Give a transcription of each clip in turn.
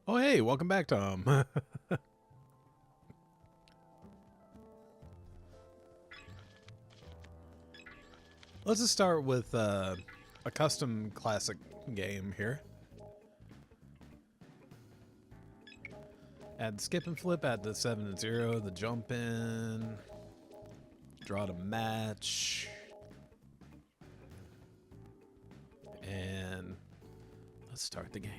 Oh, hey, welcome back, Tom. Let's just start with a custom classic game here. Add the skip and flip, add the 7 and 0, the jump in, draw to match, and let's start the game.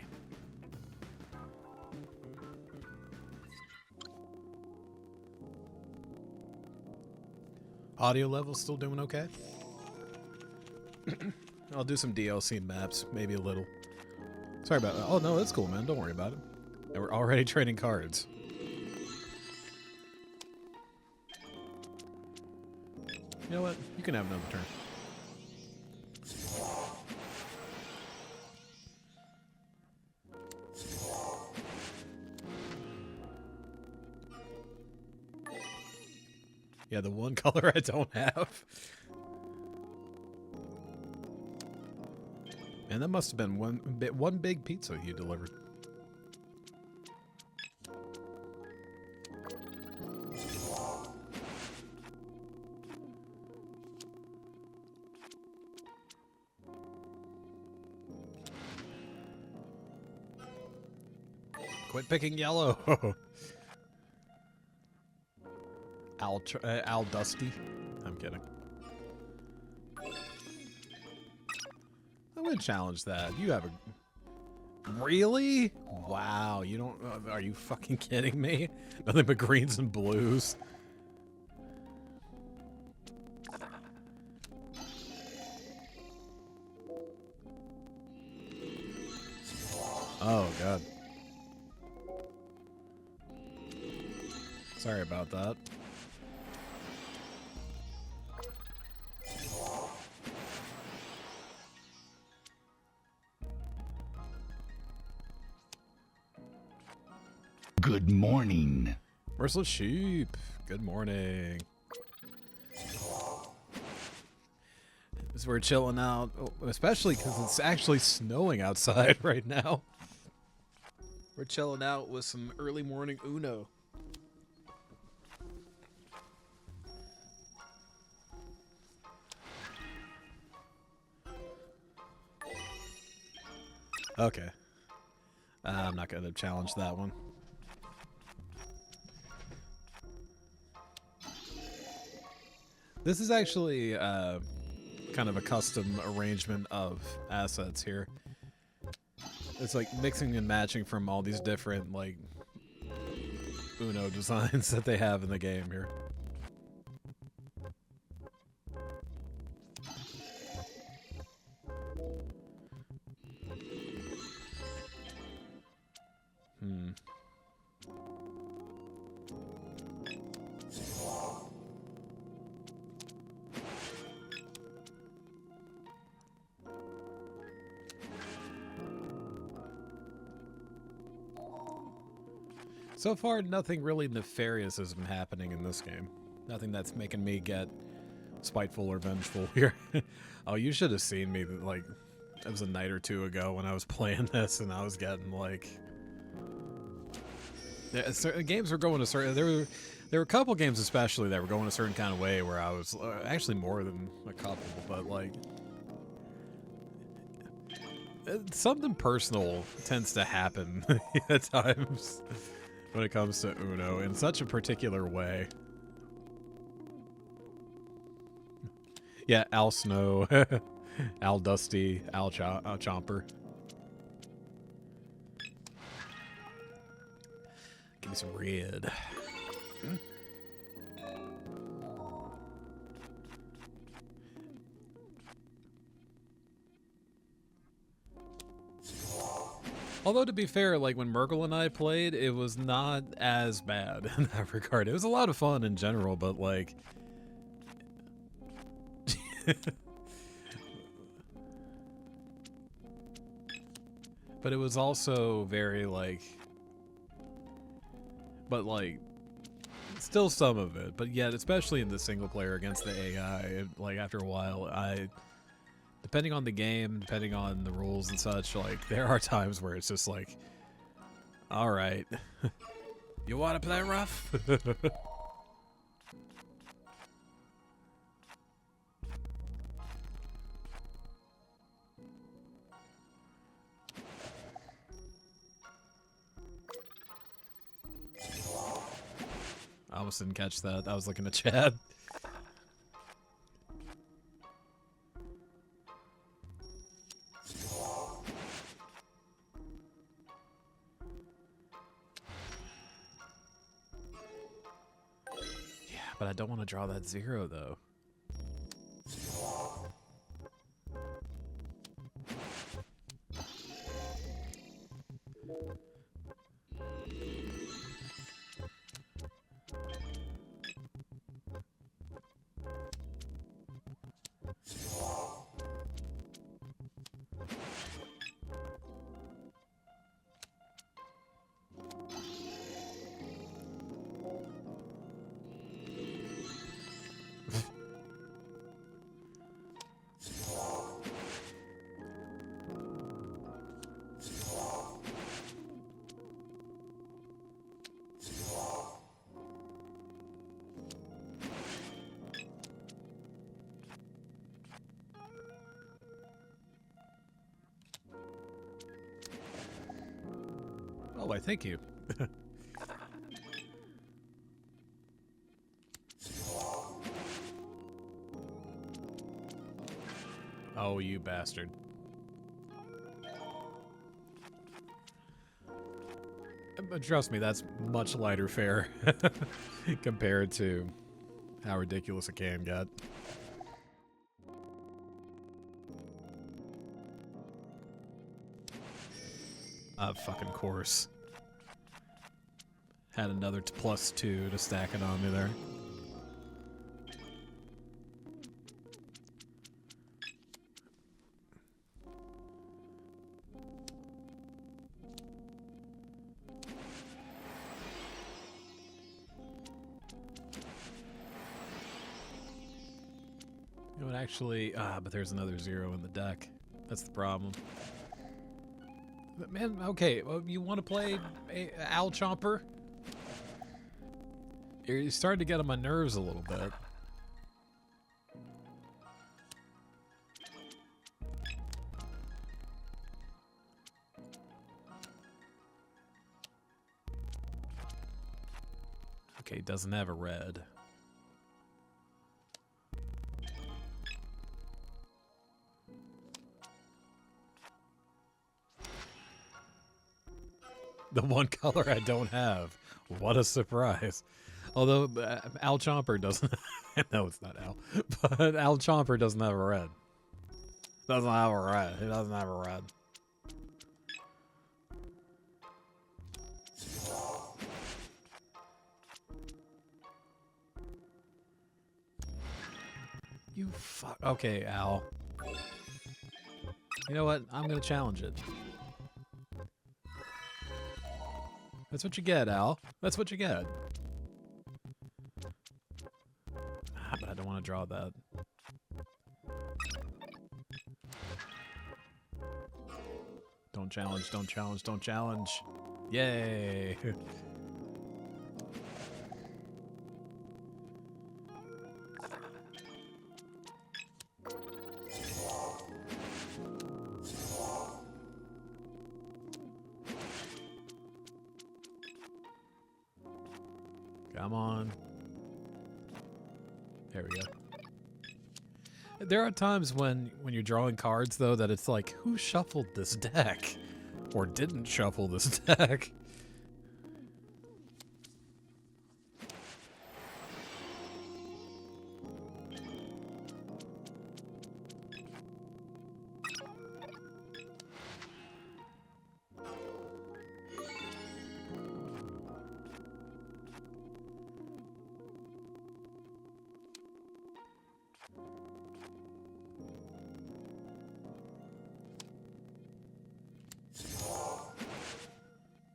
Audio level still doing okay? I'll do some DLC maps, maybe a little. Sorry about that. Oh no, that's cool, man. Don't worry about it. And we're already trading cards. You know what? You can have another turn. Yeah, the one color I don't have. And that must have been one big pizza you delivered. Quit picking yellow. Al Dusty. I'm kidding. I'm gonna challenge that. You have a... Really? Wow, you don't... are you fucking kidding me? Nothing but greens and blues. Oh, God. Sorry about that. Good morning. Merciless Sheep. Good morning. As we're chilling out, especially because it's actually snowing outside right now. We're chilling out with some early morning Uno. Okay. I'm not going to challenge that one. This is actually kind of a custom arrangement of assets here. It's like mixing and matching from all these different, like, Uno designs that they have in the game here. So far, nothing really nefarious has been happening in this game. Nothing that's making me get spiteful or vengeful here. Oh, you should have seen me, like, it was a night or two ago when I was playing this and I was getting, like... Yeah, certain games were going a certain... There were a couple games especially that were going a certain kind of way where I was... actually more than a couple, but, like... something personal tends to happen at times. When it comes to Uno, in such a particular way. Yeah, Al Snow, Al Dusty, Al Chomper. Give me some red. Although, to be fair, like, when Merkel and I played, it was not as bad in that regard. It was a lot of fun in general, but, like... but it was also very, like... But, like... Still some of it, but yet, especially in the single player against the AI, like, after a while, depending on the game, depending on the rules and such, like, there are times where it's just like, alright, you want to play rough? I almost didn't catch that. I was looking at Chad. Yeah, but I don't want to draw that 0, though. Oh, why, thank you. Oh, you bastard. But trust me, that's much lighter fare compared to how ridiculous it can get. Fucking course. Had another +2 to stack it on me there. You know what, actually, but there's another 0 in the deck. That's the problem. But man, okay, well, you want to play Owl Chomper? You're starting to get on my nerves a little bit. Okay, doesn't have a red. The one color I don't have. What a surprise. Although, Al Chomper doesn't... No, it's not Al. But Al Chomper doesn't have a red. Doesn't have a red. He doesn't have a red. You fuck... Okay, Al. You know what? I'm gonna challenge it. That's what you get, Al. That's what you get. But I don't want to draw that. Don't challenge, don't challenge, don't challenge. Yay! Come on. There we go. There are times when you're drawing cards, though, that it's like, who shuffled this deck? Or didn't shuffle this deck?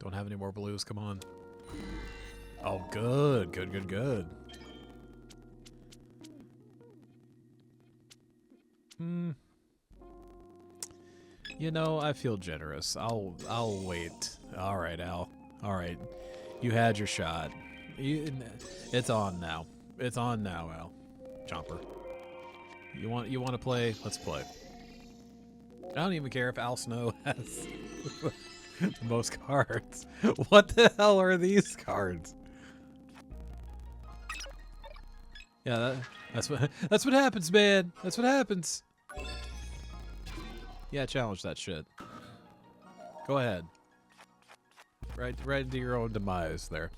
Don't have any more blues, come on. Oh, good, good, good, good. You know, I feel generous. I'll wait. All right, Al. All right. You had your shot. It's on now. It's on now, Al. Chomper. You want to play? Let's play. I don't even care if Al Snow has the most cards. What the hell are these cards? Yeah, that's what happens, man. That's what happens. Yeah, challenge that shit. Go ahead. Right into your own demise there.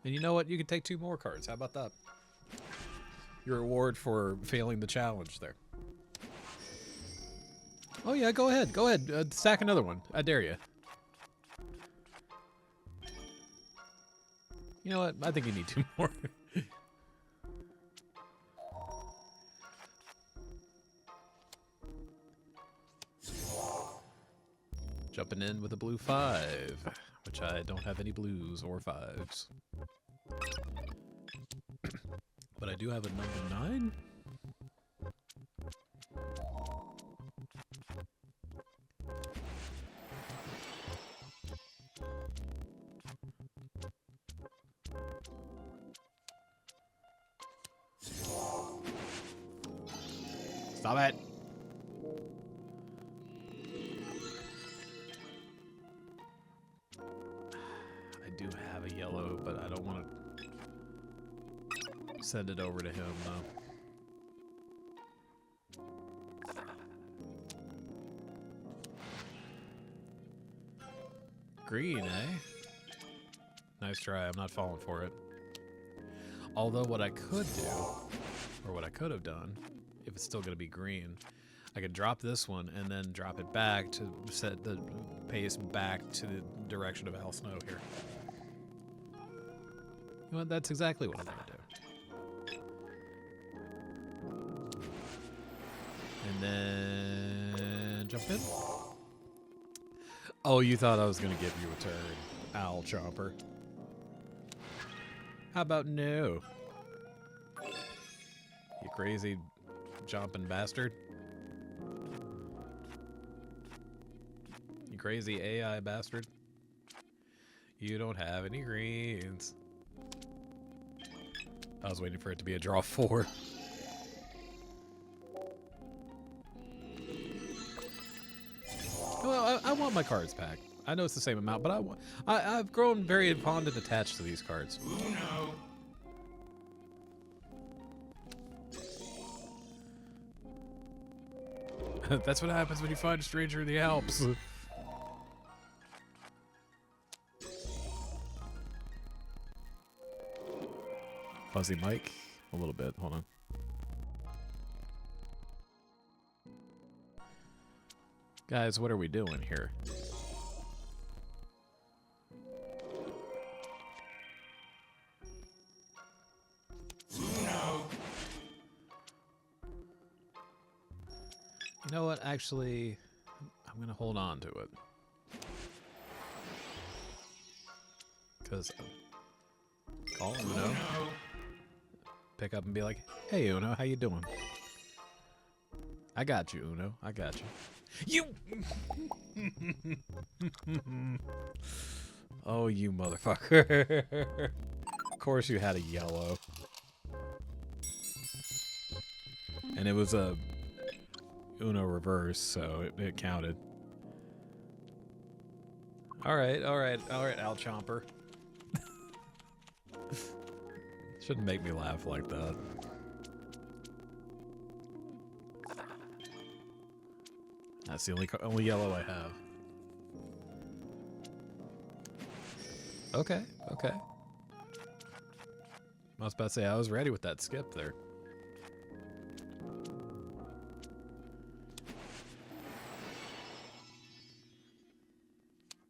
And you know what? You can take 2 more cards. How about that? Your reward for failing the challenge there. Oh yeah, go ahead. Go ahead. Stack another one. I dare you. You know what? I think you need 2 more. Jumping in with a blue 5, which I don't have any blues or 5s. But I do have a number 9. Stop it! I do have a yellow, but I don't want to send it over to him, though. Green, eh? Nice try. I'm not falling for it. Although what I could do, or what I could have done, if it's still going to be green, I could drop this one and then drop it back to set the pace back to the direction of Al Snow here. You know what? That's exactly what I'm going to do. And then jump in. Oh, you thought I was going to give you a turn, Owl Chomper. How about no? You crazy jumping bastard. You crazy AI bastard. You don't have any greens. I was waiting for it to be a draw 4. Well, I want my cards back. I know it's the same amount, but I've grown very fond and attached to these cards. Uno. That's what happens when you find a stranger in the Alps. Fuzzy Mike? A little bit. Hold on. Guys, what are we doing here? Uno. You know what? Actually, I'm going to hold on to it. Because call Uno. Pick up and be like, hey, Uno, how you doing? I got you, Uno. I got you. You! Oh, you motherfucker. Of course you had a yellow. And it was a Uno reverse, so it counted. Alright, Al Chomper. Shouldn't make me laugh like that. That's the only yellow I have. Okay. I was about to say, I was ready with that skip there.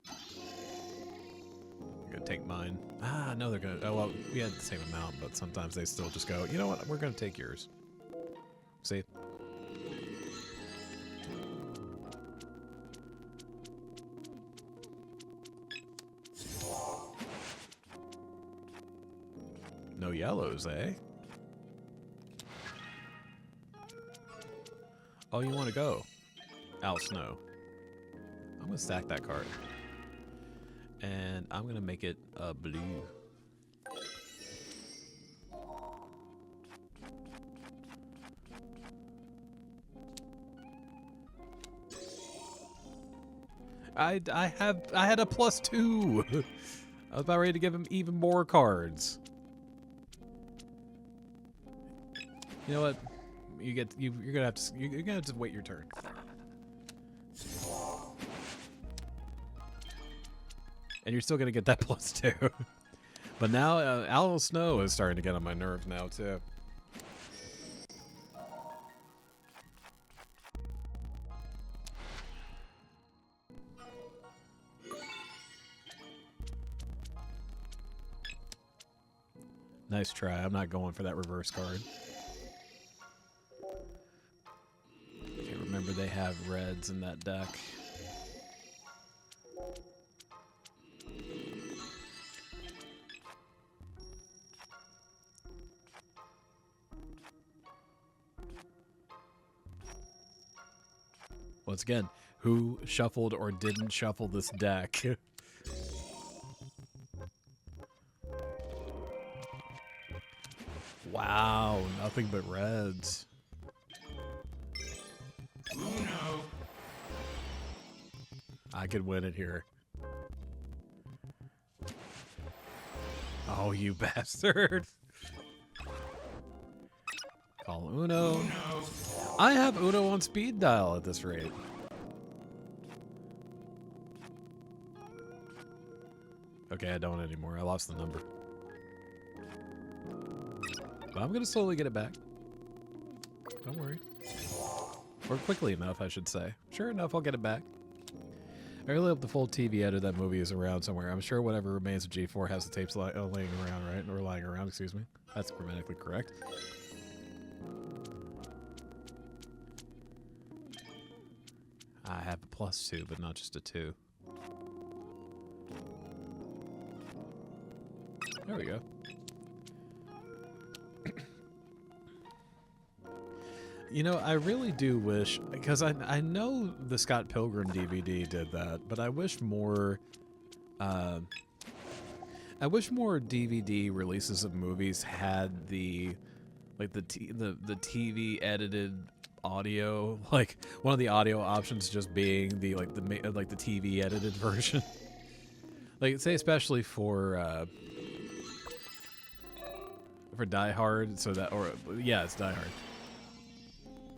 I'm gonna take mine. Ah, no, they're gonna. Oh, well, we had the same amount, but sometimes they still just go, you know what, we're gonna take yours. See? No yellows, eh? Oh, you want to go? Al Snow. I'm going to stack that card. And I'm going to make it a blue. I had a +2. I was about ready to give him even more cards. You know what? You're gonna have to wait your turn. And you're still gonna get that +2. But now Al Snow is starting to get on my nerves now too. Nice try. I'm not going for that reverse card. Okay, remember they have reds in that deck. Once again, who shuffled or didn't shuffle this deck? Wow, nothing but reds. Uno. I could win it here. Oh, you bastard. Call Uno. Uno. I have Uno on speed dial at this rate. Okay, I don't anymore. I lost the number. But I'm going to slowly get it back. Don't worry. Or quickly enough, I should say. Sure enough, I'll get it back. I really hope the full TV edit of that movie is around somewhere. I'm sure whatever remains of G4 has the tapes laying around, right? Or lying around, excuse me. That's grammatically correct. I have a +2, but not just a 2. There we go. You know, I really do wish, because I know the Scott Pilgrim DVD did that, but I wish more DVD releases of movies had the TV edited audio, like one of the audio options just being the TV edited version. Like, say especially for Die Hard, so that, or yeah, it's Die Hard.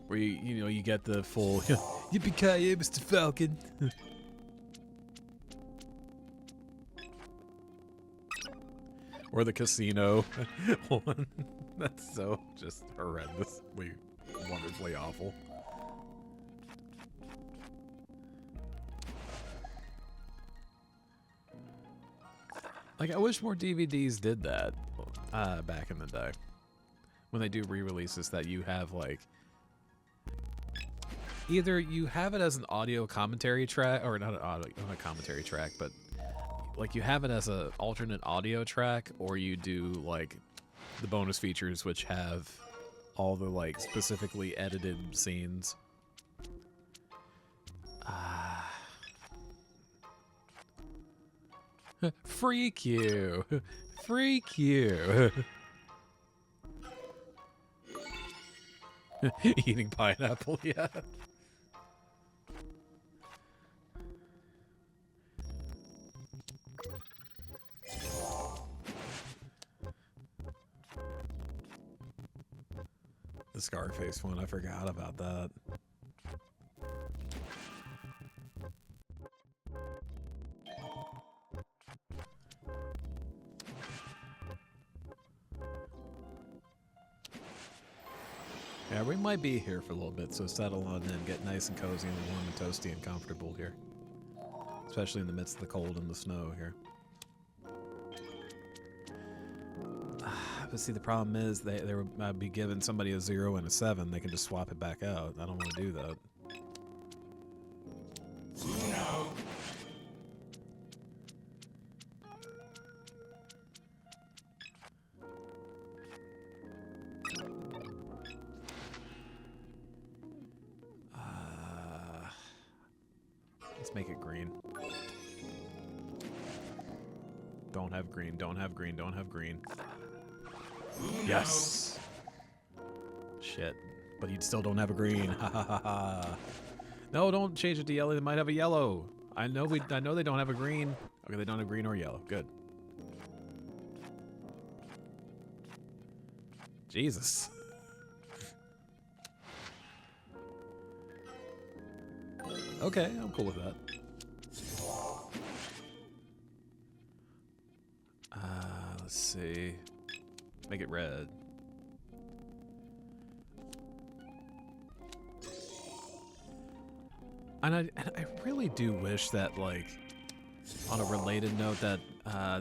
Where you get the full yippee-ki-yay, Mr. Falcon. Or the casino one. That's so just horrendously, wonderfully awful. Like, I wish more DVDs did that back in the day. When they do re-releases that you have, like, either you have it as an audio commentary track, or not a commentary track, but like you have it as an alternate audio track, or you do like the bonus features which have all the like specifically edited scenes. Freak you. Freak you. Eating pineapple, yeah. The Scarface one, I forgot about that. Yeah, we might be here for a little bit, so settle on in, get nice and cozy and warm and toasty and comfortable here. Especially in the midst of the cold and the snow here. But see, the problem is they would be giving somebody a 0 and a 7. They can just swap it back out. I don't want to do that. Uno. make it green. Don't have green, don't have green, don't have green. Yes! Shit. But you still don't have a green. Ha ha ha ha. No, don't change it to yellow. They might have a yellow. I know they don't have a green. Okay, they don't have green or yellow. Good. Jesus. Okay, I'm cool with that. Let's see. Make it red. And I really do wish that, like, on a related note, that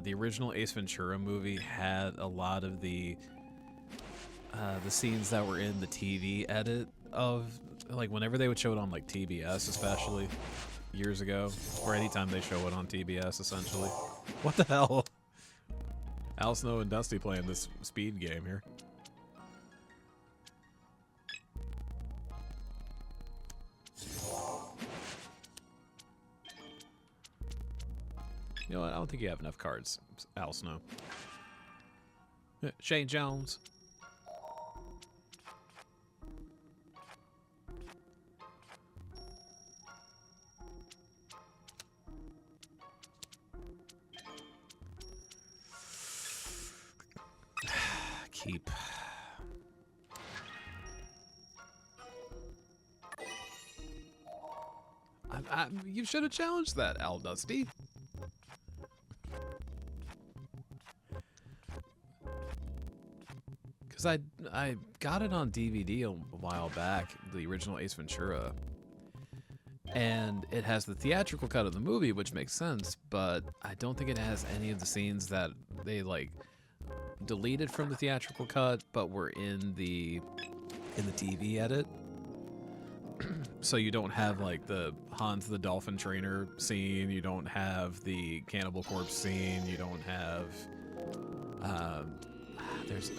the original Ace Ventura movie had a lot of the scenes that were in the TV edit of, like, whenever they would show it on, like, TBS, especially years ago, or anytime they show it on TBS, essentially. What the hell? Al Snow and Dusty playing this speed game here. You know what? I don't think you have enough cards, Al Snow. Shane Jones. Keep. You should have challenged that, Al Dusty. Because I got it on DVD a while back, the original Ace Ventura. And it has the theatrical cut of the movie, which makes sense, but I don't think it has any of the scenes that they, like, deleted from the theatrical cut, but were in the TV edit. So you don't have, like, the Hans the Dolphin Trainer scene, you don't have the Cannibal Corpse scene, you don't have there's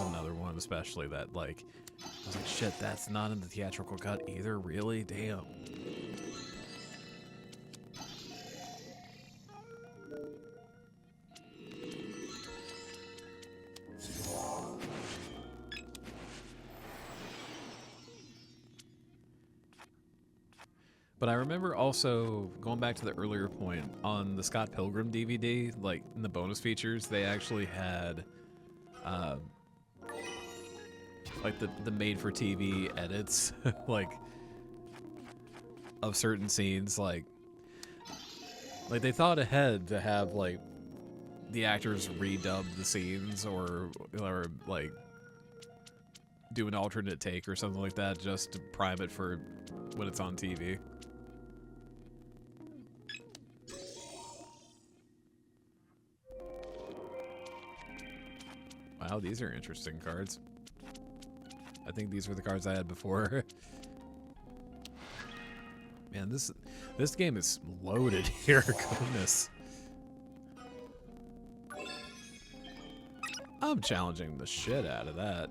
another one especially that, like, I was like, shit, that's not in the theatrical cut either, really? Damn. But I remember also, going back to the earlier point, on the Scott Pilgrim DVD, like, in the bonus features, they actually had, like, the made-for-TV edits, like, of certain scenes, like, they thought ahead to have, like, the actors redub the scenes, or like, do an alternate take or something like that, just to prime it for when it's on TV. Wow, these are interesting cards. I think these were the cards I had before. Man, this game is loaded here. Goodness. I'm challenging the shit out of that.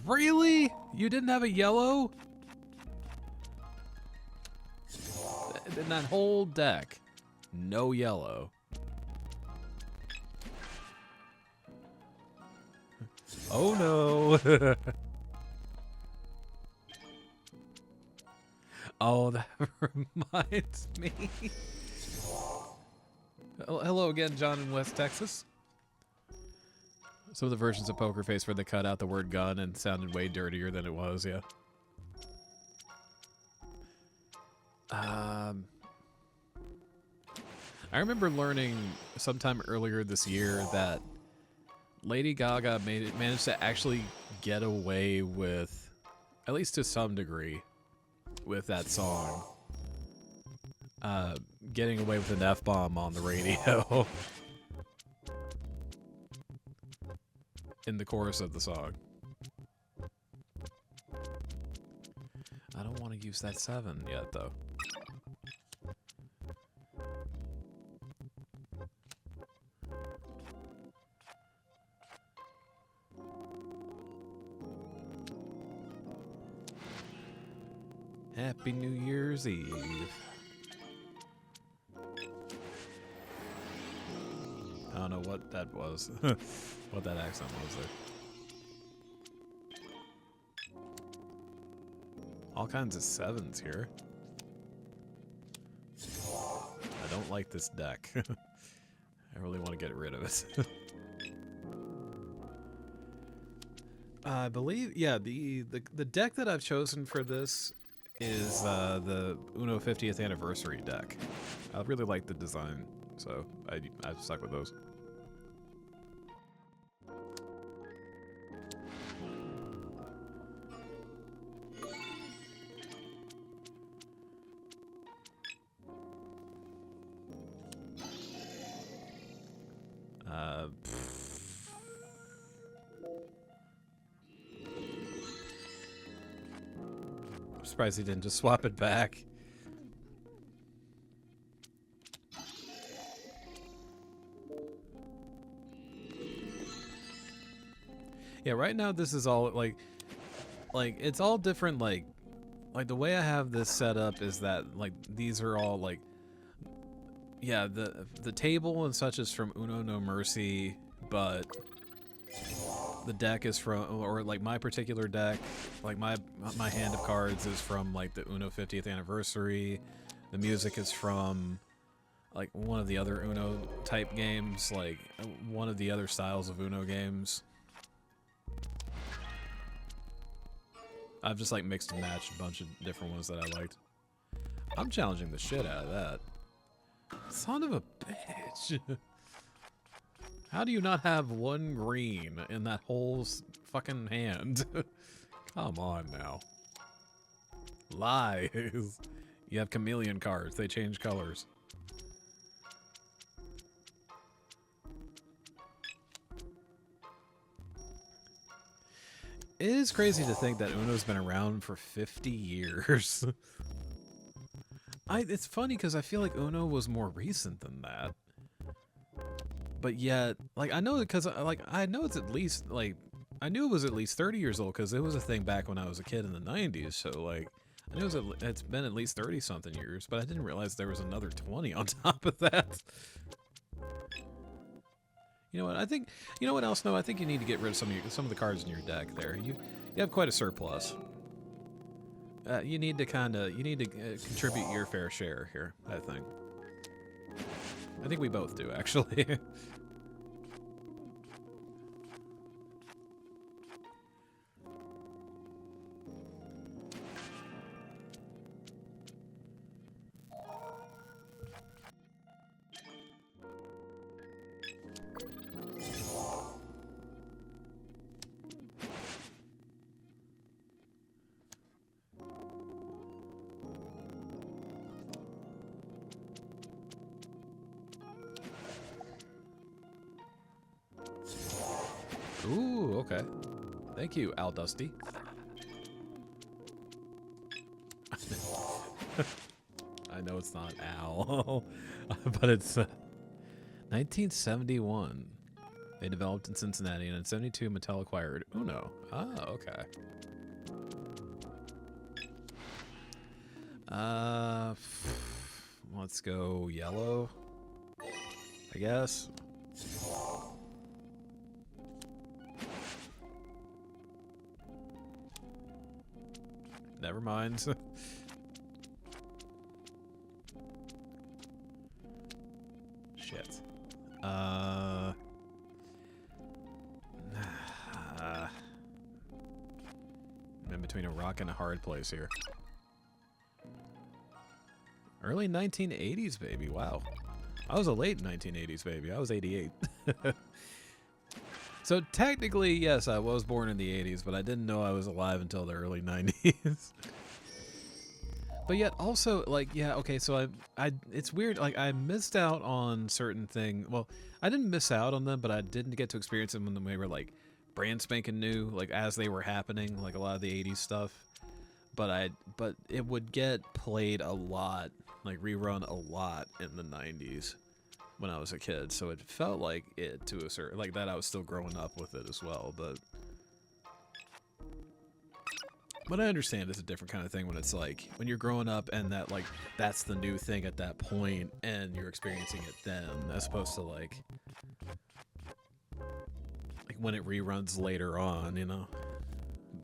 Really? You didn't have a yellow? In that whole deck, no yellow. Oh no. Oh, that reminds me. Hello again, John in West Texas. Some of the versions of Poker Face where they cut out the word gun and sounded way dirtier than it was, yeah. I remember learning sometime earlier this year that Lady Gaga managed to actually get away with, at least to some degree, with that song. Getting away with an F-bomb on the radio. In the chorus of the song. I don't want to use that 7 yet, though. Happy New Year's Eve. I don't know what that was. What that accent was there. All kinds of 7s here. I don't like this deck. I really want to get rid of it. I believe, yeah, the deck that I've chosen for this is the Uno 50th Anniversary deck. I really like the design, so I've stuck with those. I'm surprised he didn't just swap it back. Yeah, right now this is all like it's all different. Like the way I have this set up is that like these are all like, yeah, the table and such is from Uno No Mercy, but the deck is from, or like my particular deck, like my hand of cards is from like the Uno 50th Anniversary. The music is from like one of the other Uno type games, like one of the other styles of Uno games. I've just like mixed and matched a bunch of different ones that I liked. I'm challenging the shit out of that. Son of a bitch. How do you not have one green in that whole fucking hand? Come on now. Lies. You have chameleon cards. They change colors. It is crazy to think that Uno's been around for 50 years. It's funny because I feel like Uno was more recent than that. But yet, like, I know because, like, I know it's at least, like, I knew it was at least 30 years old because it was a thing back when I was a kid in the 90s. So, like, I knew it's been at least 30-something years, but I didn't realize there was another 20 on top of that. You know what? I think, you know what else? No, I think you need to get rid of some of the cards in your deck there. You have quite a surplus. You need to contribute your fair share here, I think. I think we both do, actually. Ooh, okay. Thank you, Al Dusty. I know it's not Al, but it's 1971. They developed in Cincinnati, and in 72, Mattel acquired Uno. Ah, okay. Let's go yellow, I guess. Never mind. Shit. I'm in between a rock and a hard place here. Early 1980s, baby. Wow. I was a late 1980s baby. I was 88. So technically, yes, I was born in the 80s, but I didn't know I was alive until the early 90s. But yet also, like, yeah, okay, so it's weird, like, I missed out on certain things. Well, I didn't miss out on them, but I didn't get to experience them when they were, like, brand spanking new, like, as they were happening, like a lot of the 80s stuff. But it would get played a lot, like, rerun a lot in the 90s. When I was a kid, so it felt like it to a certain, like that I was still growing up with it as well, but But I understand it's a different kind of thing when it's like when you're growing up and that like that's the new thing at that point and you're experiencing it then, as opposed to like when it reruns later on, you know,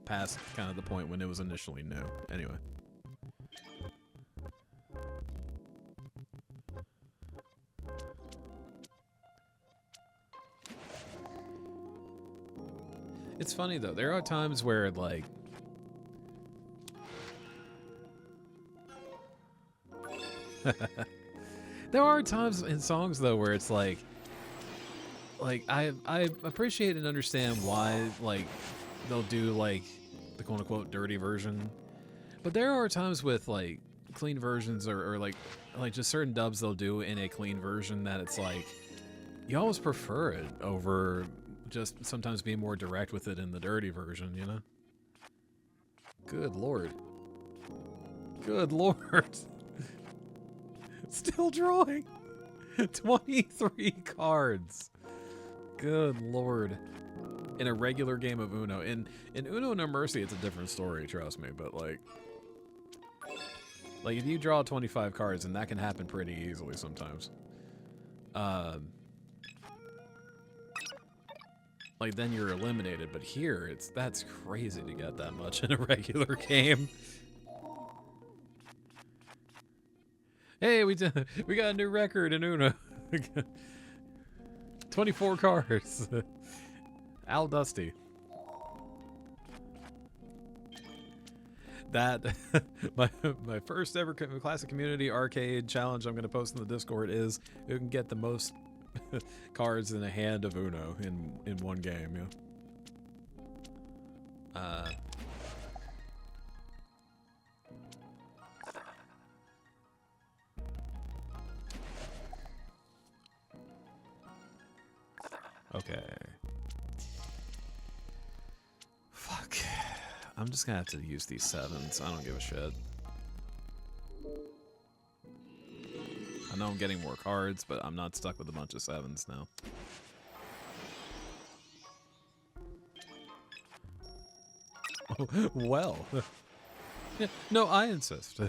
past kind of the point when it was initially new. Anyway. It's funny though, there are times where like there are times in songs though where it's like I appreciate and understand why like they'll do like the quote unquote dirty version, but there are times with like clean versions or like just certain dubs they'll do in a clean version that it's like you always prefer it over just sometimes being more direct with it in the dirty version, you know? Good lord. Good lord. Still drawing. 23 cards. Good lord. In a regular game of Uno. In Uno No Mercy, it's a different story, trust me, but like if you draw 25 cards, and that can happen pretty easily sometimes. Like then you're eliminated, but here that's crazy to get that much in a regular game. Hey, we got a new record in Uno. 24 cards. Al Dusty. That my first ever classic community arcade challenge I'm going to post in the Discord is who can get the most cards in a hand of Uno in one game, yeah. Okay. Fuck. I'm just gonna have to use these 7s. I don't give a shit. I know I'm getting more cards, but I'm not stuck with a bunch of 7s now. Oh, well. No, I insist.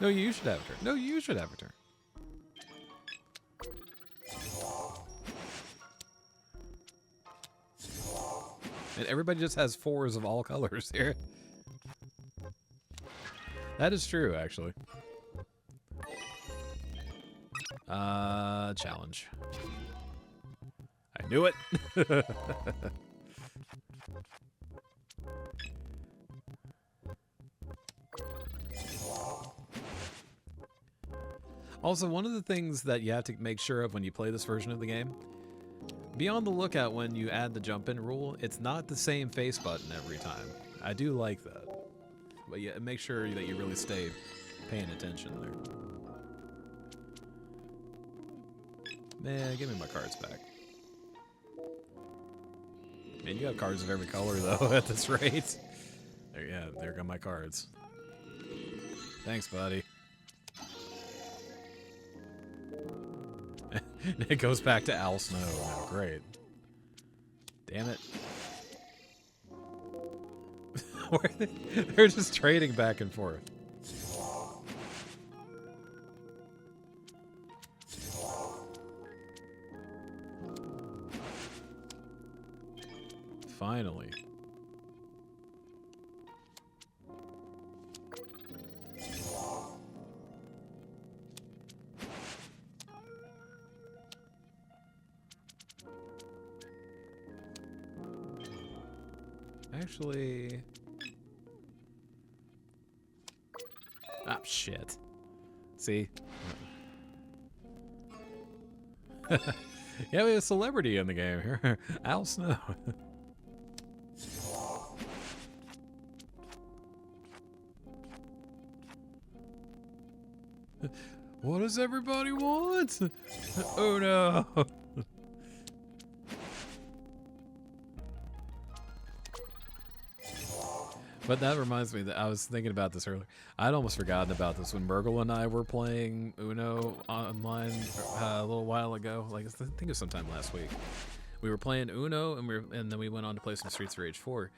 No, you should have a turn. No, you should have a turn. And everybody just has 4s of all colors here. That is true, actually. Challenge. I knew it. Also, one of the things that you have to make sure of when you play this version of the game, be on the lookout when you add the jump in rule. It's not the same face button every time. I do like that. But yeah, make sure that you really stay paying attention there. Man, give me my cards back. Man, you have cards of every color, though, at this rate. There, yeah, there go my cards. Thanks, buddy. It goes back to Al Snow now. Great. Damn it. They're just trading back and forth. Finally. Actually... Ah, shit. See? Yeah, we have a celebrity in the game here. Al Snow. What does everybody want? Oh no. But that reminds me that I was thinking about this earlier. I'd almost forgotten about this when Mergle and I were playing Uno online a little while ago. Like I think it was sometime last week. We were playing Uno and then we went on to play some Streets of Rage 4.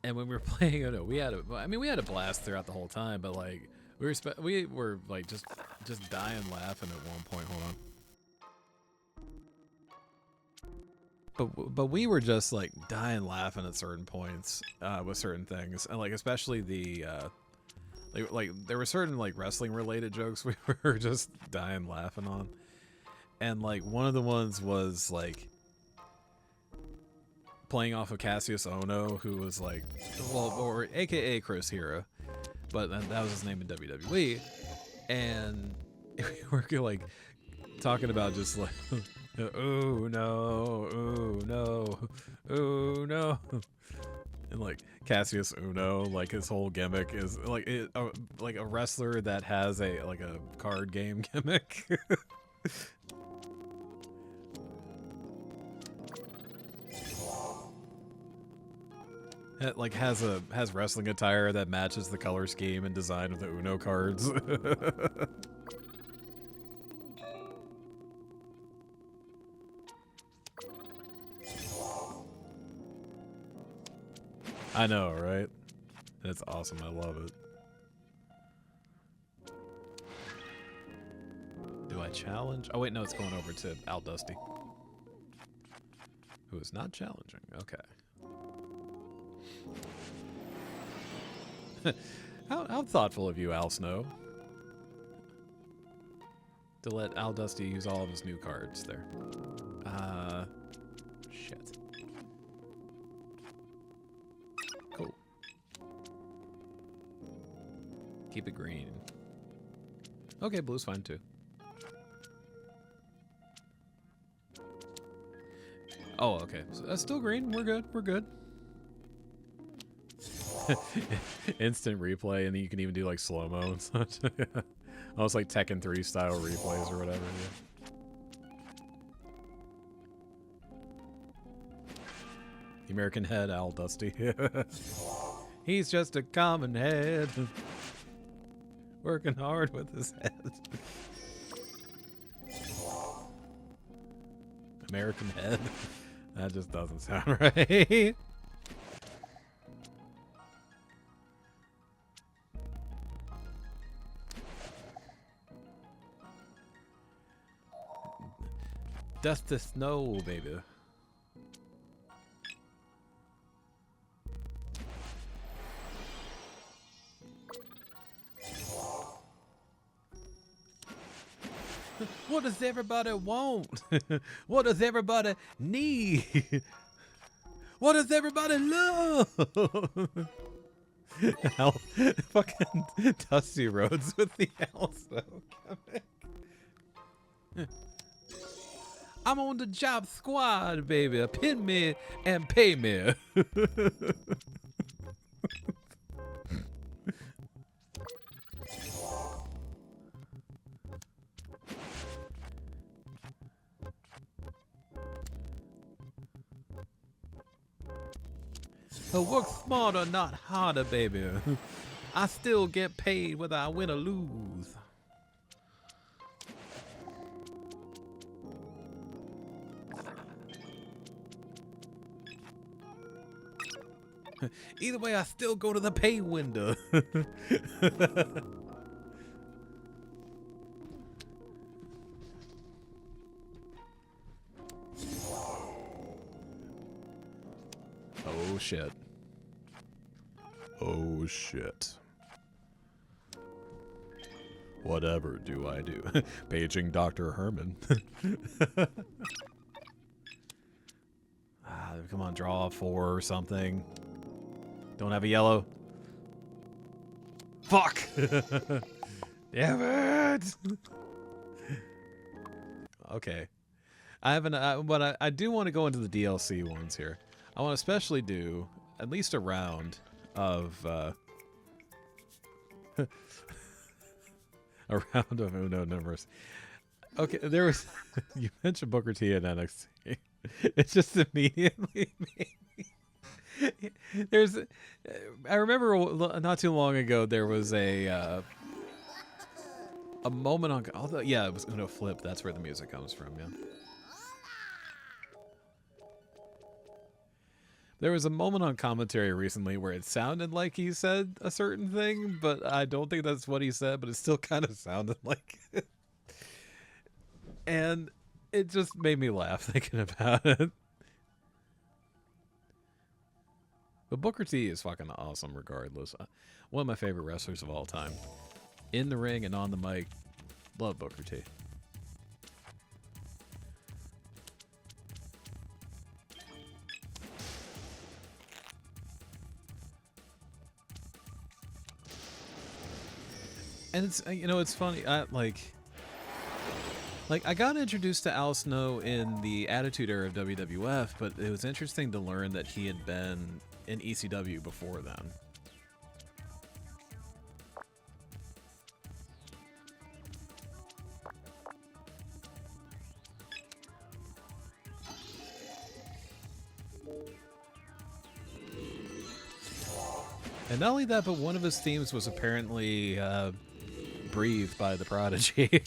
And when we were playing Uno, we had a blast throughout the whole time, but like we were like just dying laughing at one point. Hold on. But we were just like dying laughing at certain points with certain things, and like especially the like there were certain like wrestling related jokes we were just dying laughing on, and like one of the ones was like playing off of Cassius Ohno, who was like, well, or AKA Chris Hero, but that was his name in WWE, and we were like talking about just like, oh no, oh no, oh no, and like Cassius Uno, like his whole gimmick is like like a wrestler that has a card game gimmick. It like has wrestling attire that matches the color scheme and design of the Uno cards. I know, right? It's awesome. I love it. Do I challenge? Oh wait, no, it's going over to Al Dusty, who is not challenging. Okay. How thoughtful of you, Al Snow, to let Al Dusty use all of his new cards there. Shit. Cool. Keep it green. Okay, blue's fine too. Oh, okay. So that's still green. We're good. We're good. Instant replay, and then you can even do like slow-mo and such. Almost like Tekken 3 style replays or whatever. Yeah. The American head, Al Dusty. He's just a common head. Working hard with his head. American head? That just doesn't sound right. Dust the snow, baby. What does everybody want? What does everybody need? What does everybody love? Hell, fucking Dusty Rhodes with the Elso coming. I'm on the job squad, baby. Pin me and pay me. Work smarter, not harder, baby. I still get paid whether I win or lose. Either way, I still go to the pay window. Oh shit. Oh shit. Whatever do I do? Paging Dr. Herman. Come on, draw 4 or something. Don't have a yellow. Fuck! Damn it! Okay. I haven't, but I do want to go into the DLC ones here. I want to especially do at least a round of a round of Uno numbers. Okay, there was you mentioned Booker T and NXT. It just immediately made me. There's, I remember not too long ago there was a moment on. Although, yeah, it was Uno Flip. That's where the music comes from. Yeah. There was a moment on commentary recently where it sounded like he said a certain thing, but I don't think that's what he said, but it still kind of sounded like it. And it just made me laugh thinking about it. But Booker T is fucking awesome regardless. One of my favorite wrestlers of all time. In the ring and on the mic. Love Booker T. And it's, you know, it's funny. I got introduced to Al Snow in the Attitude Era of WWF, but it was interesting to learn that he had been in ECW before then. And not only that, but one of his themes was apparently breathed by the Prodigy.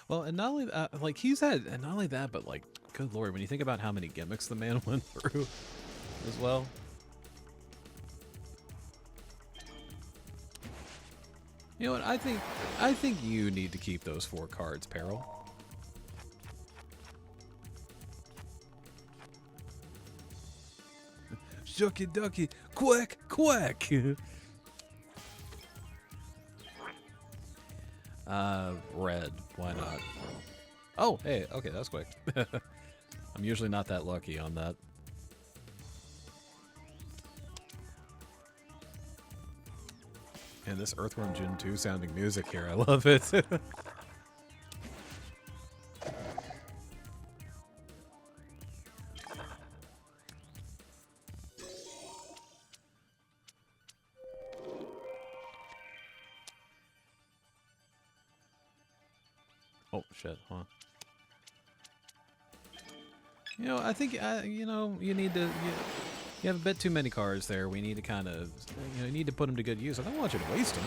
Well, and not only that, like he's had, and not only that, but like, good lord, when you think about how many gimmicks the man went through, as well. You know what? I think you need to keep those 4 cards, Peril. Shucky ducky, quack quack. Red. Why not? Oh, hey, okay, that's quick. I'm usually not that lucky on that. And this Earthworm Jim 2 sounding music here, I love it. Oh, shit, huh? You know, I think, you know, you need to, you have a bit too many cards there. We need to kind of, you know, you need to put them to good use. I don't want you to waste them,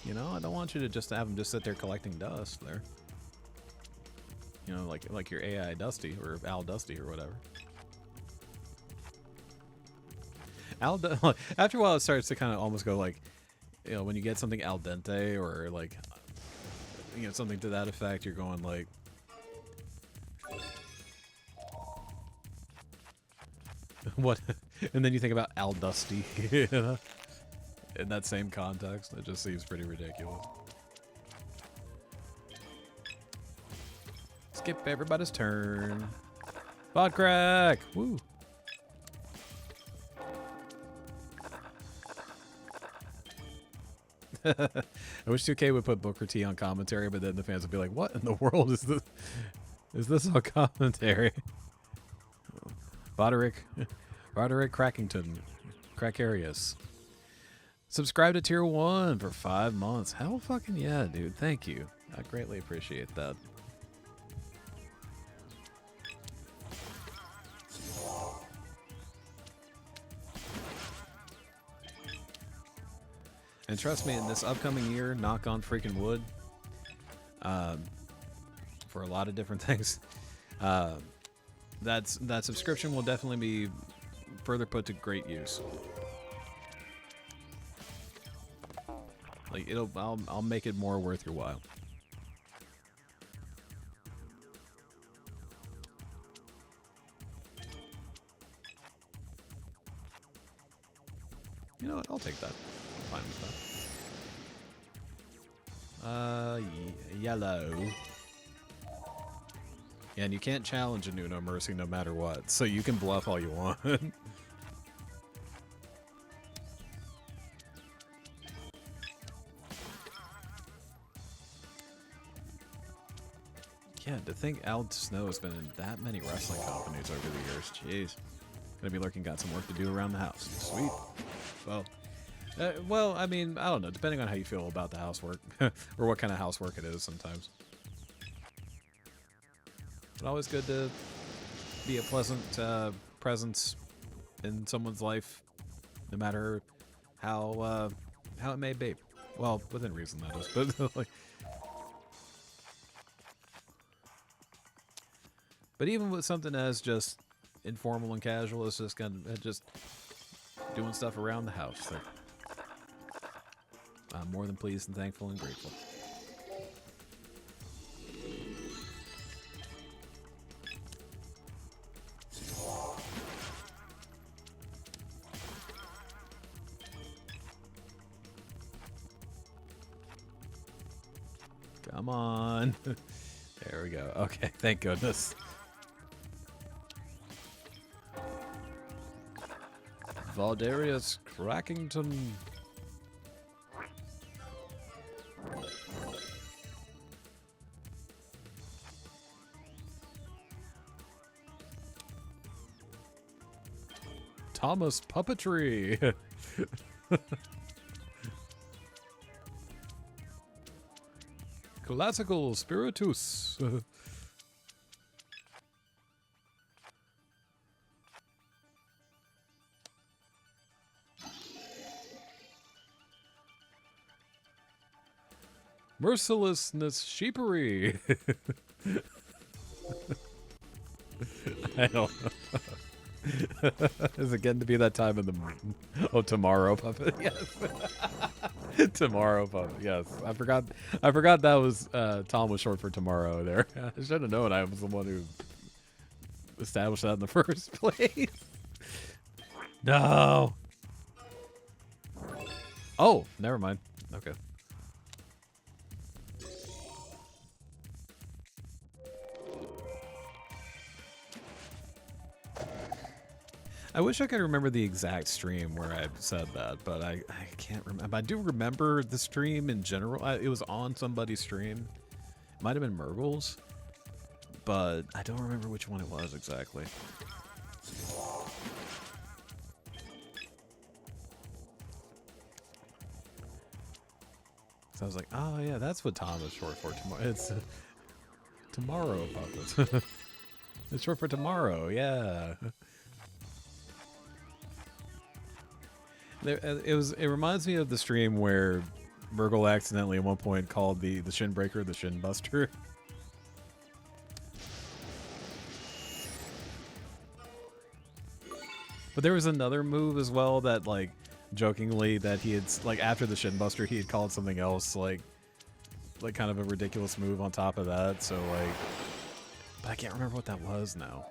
you know? I don't want you to just have them just sit there collecting dust there. You know, like your AI Dusty, or Al Dusty, or whatever. After a while, it starts to kind of almost go like, you know, when you get something al dente, or like, you know, something to that effect, you're going like, what? And then you think about Al Dusty, you know? In that same context. It just seems pretty ridiculous. Skip everybody's turn. Bot crack! Woo! I wish 2K would put Booker T on commentary, but then the fans would be like, what in the world is this? Is this on commentary? Roderick Crackington. Crackarius. Subscribe to Tier 1 for 5 months. Hell fucking yeah, dude. Thank you. I greatly appreciate that. And trust me, in this upcoming year, knock on freaking wood, for a lot of different things, that subscription will definitely be further put to great use. Like I'll make it more worth your while. You know what? I'll take that. I'm fine with that. Yellow. Yeah, and you can't challenge a No Mercy no matter what, so you can bluff all you want. Yeah, to think Al Snow has been in that many wrestling companies over the years. Jeez. Gonna be lurking, got some work to do around the house. Sweet. Well, Well, I mean, I don't know, depending on how you feel about the housework, or what kind of housework it is sometimes. But always good to be a pleasant presence in someone's life, no matter how it may be. Well, within reason, that is. But like, but even with something as just informal and casual, it's just kind of just doing stuff around the house. So I'm more than pleased and thankful and grateful. Come on. There we go. Okay, thank goodness. Valdarius Crackington. Thomas Puppetry. Classical Spiritus. Mercilessness Sheepery. I don't know. Is it getting to be that time in the morning? Oh, tomorrow puppet. Yes. Tomorrow puppet. Yes. I forgot that was Tom was short for tomorrow there. I should have known I was the one who established that in the first place. No. Oh, never mind. Okay. I wish I could remember the exact stream where I said that, but I can't remember. I do remember the stream in general. It was on somebody's stream. It might have been Murgle's, but I don't remember which one it was exactly. So I was like, oh yeah, that's what Tom is short for. Tomorrow, it's tomorrow puppet. It's short for tomorrow. Yeah. It reminds me of the stream where Murgle accidentally at one point called the Shin Breaker the Shin Buster. But there was another move as well that, like, jokingly, that he had, like, after the Shin Buster, he had called something else, like kind of a ridiculous move on top of that. So, like, but I can't remember what that was now.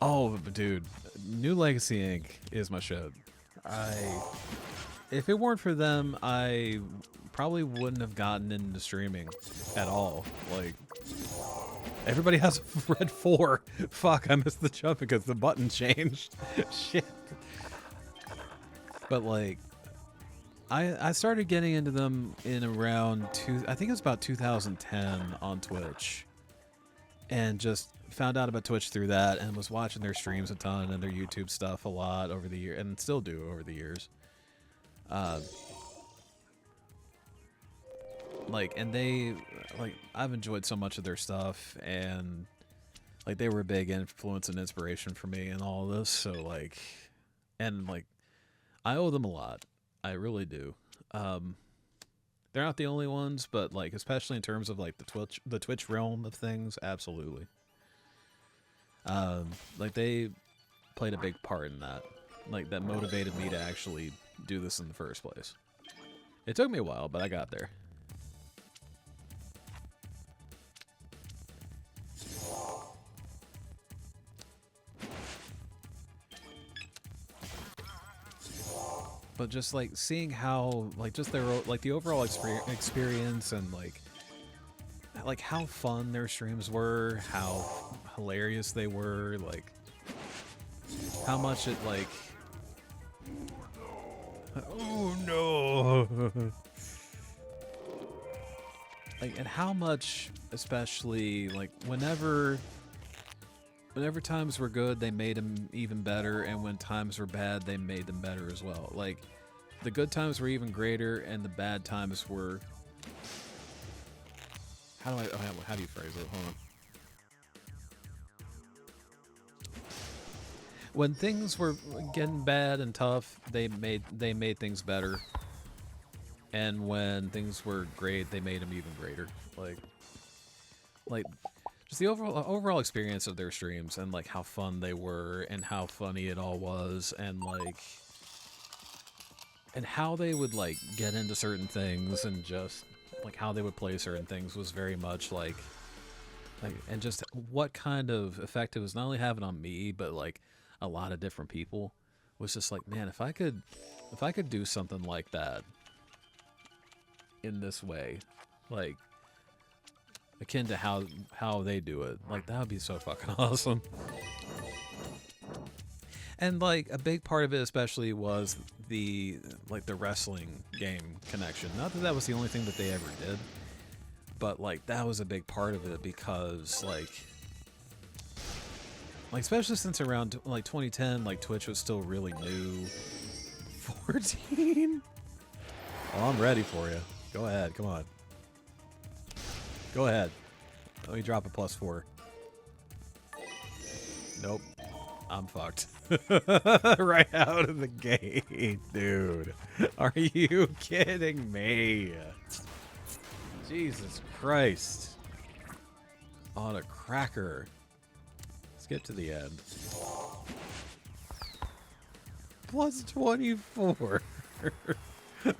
Oh, dude, New Legacy Inc. is my shit. If it weren't for them, I probably wouldn't have gotten into streaming at all. Like, everybody has a red 4. Fuck, I missed the jump because the button changed. Shit. But like, I started getting into them in around I think it was about 2010 on Twitch, and just found out about Twitch through that, and was watching their streams a ton and their YouTube stuff a lot over the year, and still do over the years. Like, and they, like, I've enjoyed so much of their stuff, and like they were a big influence and inspiration for me and all of this. So like, and like, I owe them a lot. I really do. They're not the only ones, but like, especially in terms of like the Twitch realm of things, absolutely. Like they played a big part in that. Like that motivated me to actually do this in the first place. It took me a while, but I got there. But just like seeing how, like, just their, like, the overall experience, and like how fun their streams were, how hilarious they were, like how much it, like, oh no, like, and how much, especially like whenever whenever times were good, they made them even better, and when times were bad, they made them better as well. Like, the good times were even greater, and the bad times were... How do you phrase it? Hold on. When things were getting bad and tough, they made things better. And when things were great, they made them even greater. Like just the overall experience of their streams, and like how fun they were, and how funny it all was, and like, and how they would like get into certain things, and just like how they would play certain things was very much like, and just what kind of effect it was not only having on me, but like a lot of different people, was just like, man, if I could do something like that in this way, like akin to how they do it, like that would be so fucking awesome. And like a big part of it especially was the wrestling game connection. Not that that was the only thing that they ever did, but like that was a big part of it, because like especially since around like 2010, like Twitch was still really new. 14? Oh, I'm ready for you. Go ahead, come on. Go ahead. Let me drop a +4. Nope. I'm fucked. Right out of the gate, dude. Are you kidding me? Jesus Christ. On a cracker. Let's get to the end. +24.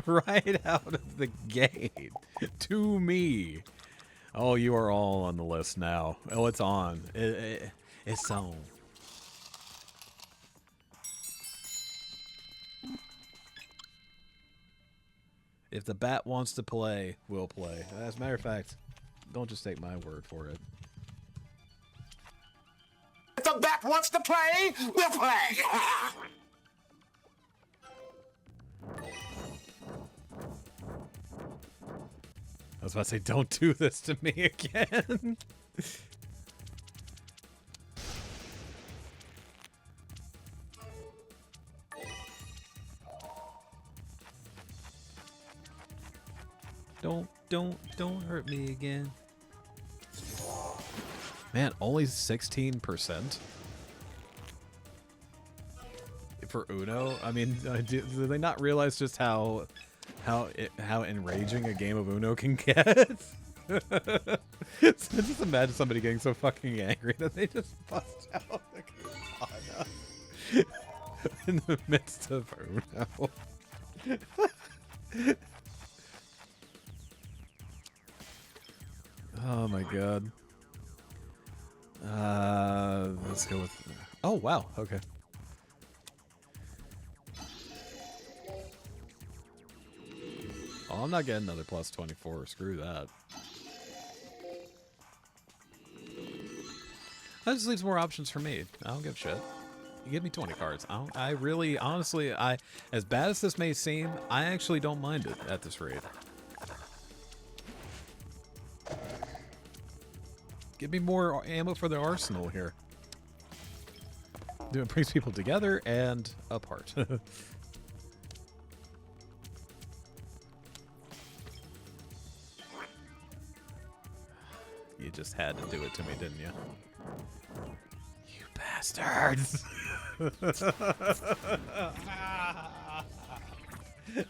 Right out of the gate. To me. Oh, you are all on the list now. Oh, it's on. It's on. If the bat wants to play, we'll play. As a matter of fact, don't just take my word for it. If the bat wants to play, we'll play. I was about to say, don't do this to me again. Don't hurt me again. Man, only 16%? For Uno? I mean, do they not realize just how enraging a game of Uno can get? So just imagine somebody getting so fucking angry that they just bust out the katana in the midst of Uno. Oh my god. Let's go with... Oh, wow. Okay. Oh, I'm not getting another +24. Screw that. That just leaves more options for me. I don't give a shit. You give me 20 cards. I really, honestly, as bad as this may seem, I actually don't mind it at this rate. Give me more ammo for the arsenal here. It brings people together and apart. You just had to do it to me, didn't you? You bastards!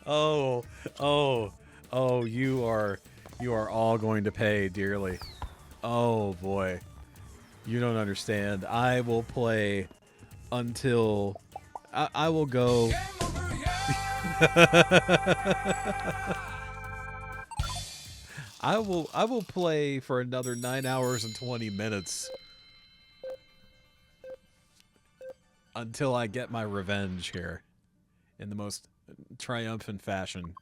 Oh, you are all going to pay dearly. Oh boy. You don't understand. I will play until I will go. I will play for another 9 hours and 20 minutes until I get my revenge here in the most triumphant fashion.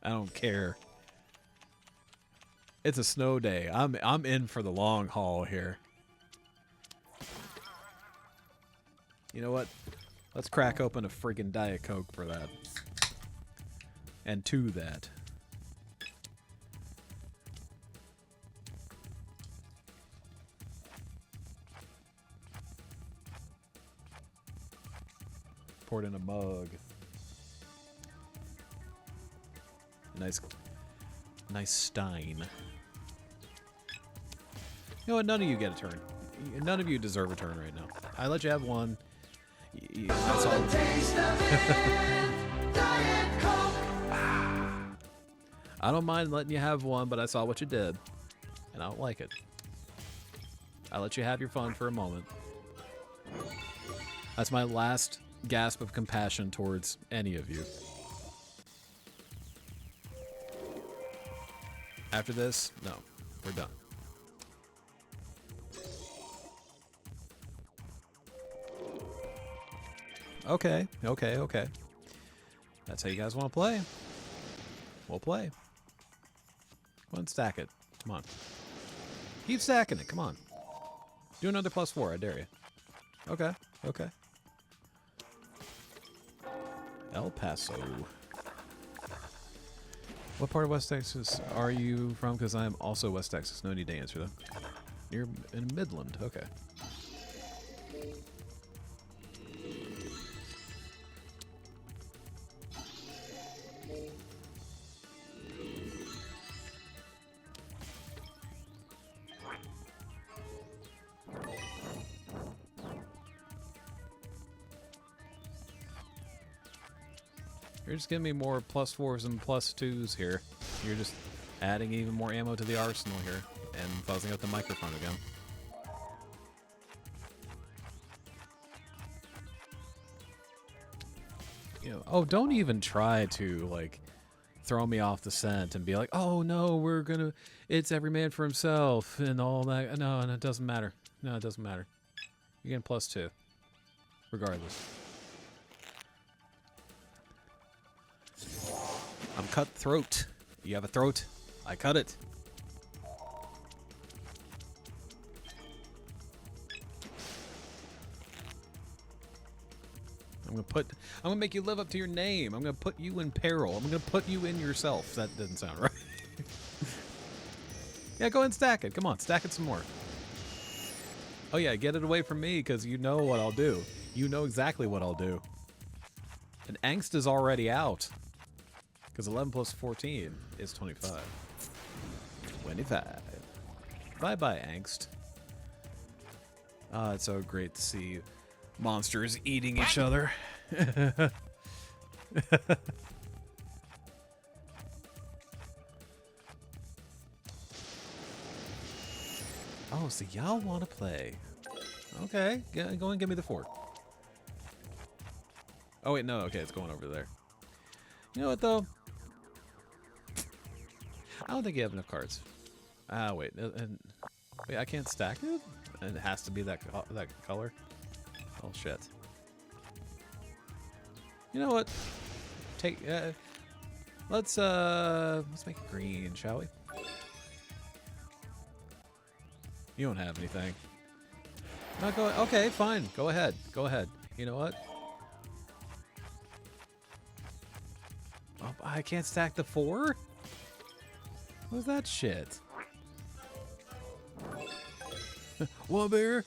I don't care. It's a snow day. I'm in for the long haul here. You know what? Let's crack open a freaking Diet Coke for that. And to that. poured in a mug. Nice stein. You know what? None of you get a turn. None of you deserve a turn right now. I let you have one. That's all. I don't mind letting you have one, but I saw what you did, and I don't like it. I let you have your fun for a moment. That's my last gasp of compassion towards any of you. After this, no, we're done. Okay. That's how you guys want to play. We'll play. Go and stack it. Come on. Keep stacking it. Come on. Do another +4. I dare you. Okay. El Paso. What part of West Texas are you from? Because I am also West Texas. No need to answer them. You're in Midland. Okay. You're just giving me more +4s and +2s here. You're just adding even more ammo to the arsenal here and fuzzing up the microphone again. You know, oh, don't even try to like throw me off the scent and be like, oh no, it's every man for himself and all that. No, and it doesn't matter. No, it doesn't matter. You're getting +2, regardless. I'm cutthroat. You have a throat? I cut it. I'm gonna make you live up to your name. I'm gonna put you in peril. I'm gonna put you in yourself. That didn't sound right. Yeah, go ahead and stack it. Come on, stack it some more. Oh yeah, get it away from me because you know what I'll do. You know exactly what I'll do. And angst is already out. Because 11 plus 14 is 25. 25. Bye-bye, angst. Ah, it's so great to see monsters eating each other. Oh, so y'all want to play. Okay, go and give me the 4. Oh, wait, no, okay, it's going over there. You know what, though? I don't think you have enough cards. Ah, wait, wait, I can't stack it? And it has to be that color? Oh, shit. You know what? Let's make it green, shall we? You don't have anything. No, okay, fine. Go ahead. You know what? Oh, I can't stack the 4? What's that shit? 1 beer?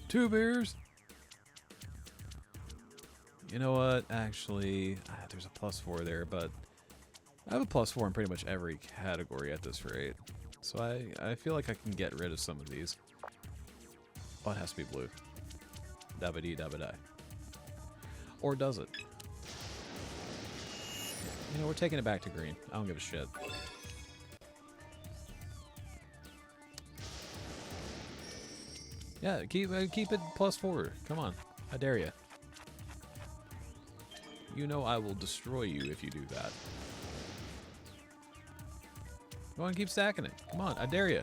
2 beers? You know what? Actually, there's a +4 there, but I have a +4 in pretty much every category at this rate. So I feel like I can get rid of some of these. Oh, it has to be blue. Dabba-dee, dabba-die. Or does it? You know, we're taking it back to green. I don't give a shit. Yeah, keep it +4. Come on. I dare you. You know I will destroy you if you do that. Go on, keep stacking it. Come on, I dare you.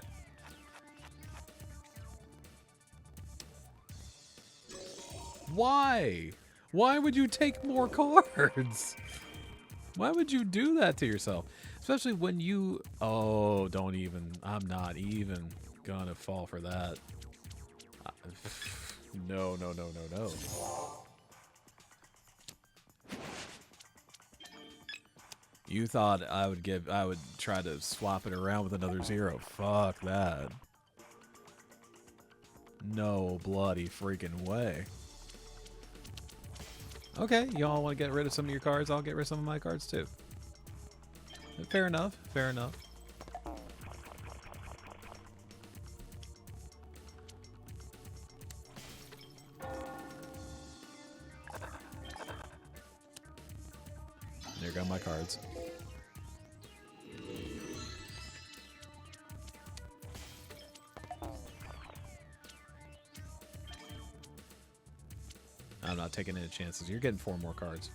Why? Why would you take more cards? Why would you do that to yourself? Especially when you... Oh, don't even... I'm not even gonna fall for that. No. You thought I would try to swap it around with another 0. Fuck that. No bloody freaking way. Okay, y'all want to get rid of some of your cards? I'll get rid of some of my cards too. Fair enough. Fair enough. There go my cards. I'm not taking any chances. You're getting 4 more cards.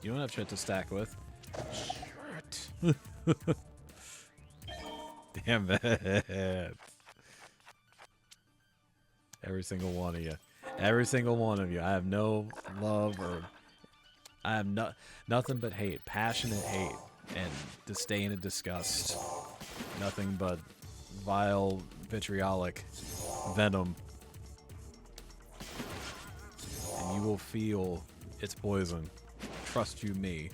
You don't have shit to stack with. Shit. Damn it. Every single one of you. Every single one of you. I have no love or... I have nothing but hate. Passionate hate. And disdain and disgust. Nothing but vile, vitriolic venom. And you will feel its poison. Trust you me.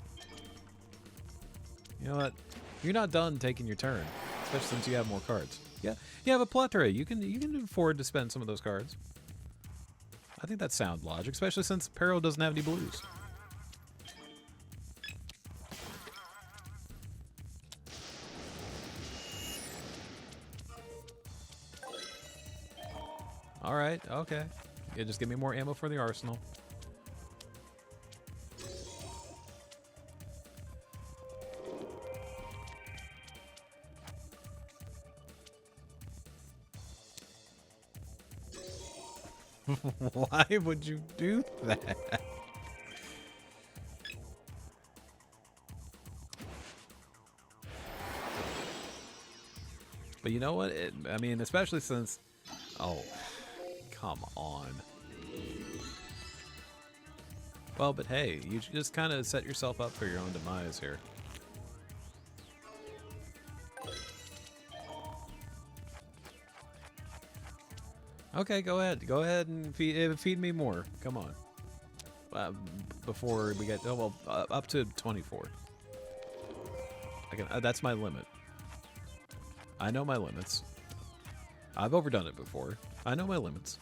You know what? You're not done taking your turn. Especially since you have more cards. Yeah, you have a plethora. You can afford to spend some of those cards. I think that's sound logic, especially since Peril doesn't have any blues. Alright, okay. Yeah, just give me more ammo for the arsenal. Why would you do that? But you know what? I mean, especially since... Oh, come on. Well, but hey, you just kind of set yourself up for your own demise here. Okay, go ahead. Go ahead and feed me more. Come on. Before we get... Oh, well, up to 24. I can, that's my limit. I know my limits. I've overdone it before. I know my limits.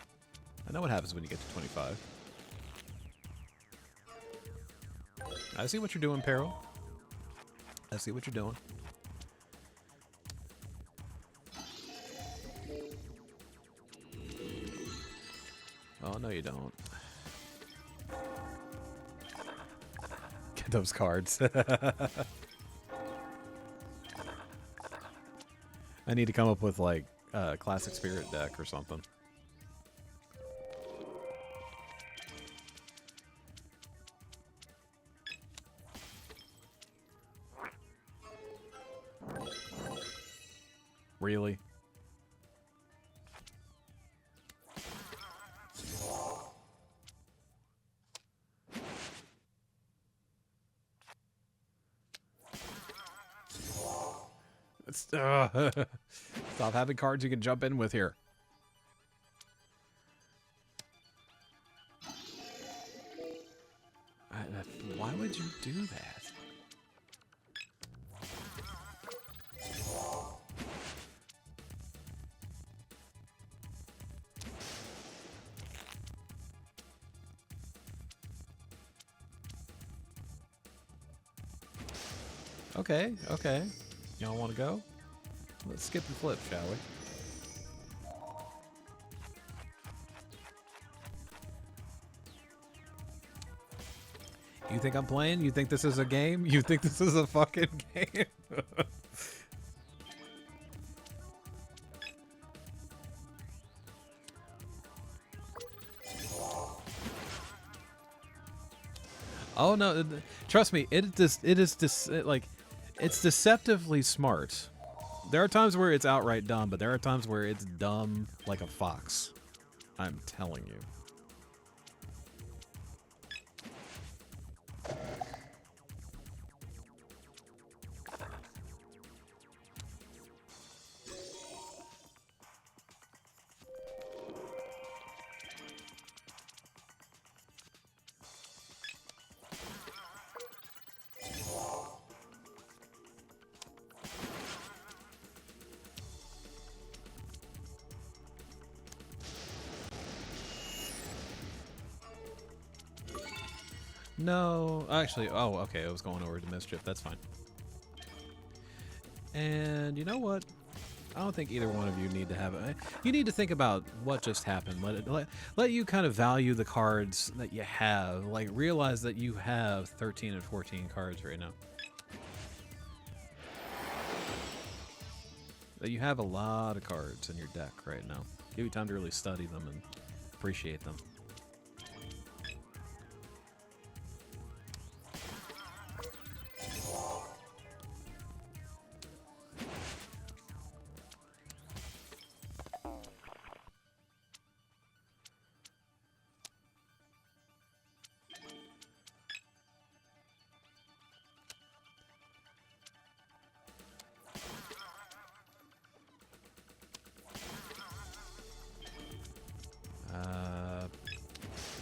I know what happens when you get to 25. I see what you're doing, Peril. I see what you're doing. Oh, no you don't. Get those cards. I need to come up with, like, a classic spirit deck or something. Really? Stop having cards you can jump in with here. Why would you do that? Okay, okay. Y'all want to go? Let's skip and flip, shall we? You think I'm playing? You think this is a game? You think this is a fucking game? Oh no! Trust me, it's deceptively smart. There are times where it's outright dumb, but there are times where it's dumb like a fox. I'm telling you. No, actually, oh, okay, I was going over to Mischief. That's fine. And you know what? I don't think either one of you need to have it. You need to think about what just happened. Let you kind of value the cards that you have. Like, realize that you have 13 and 14 cards right now. That you have a lot of cards in your deck right now. Give you time to really study them and appreciate them.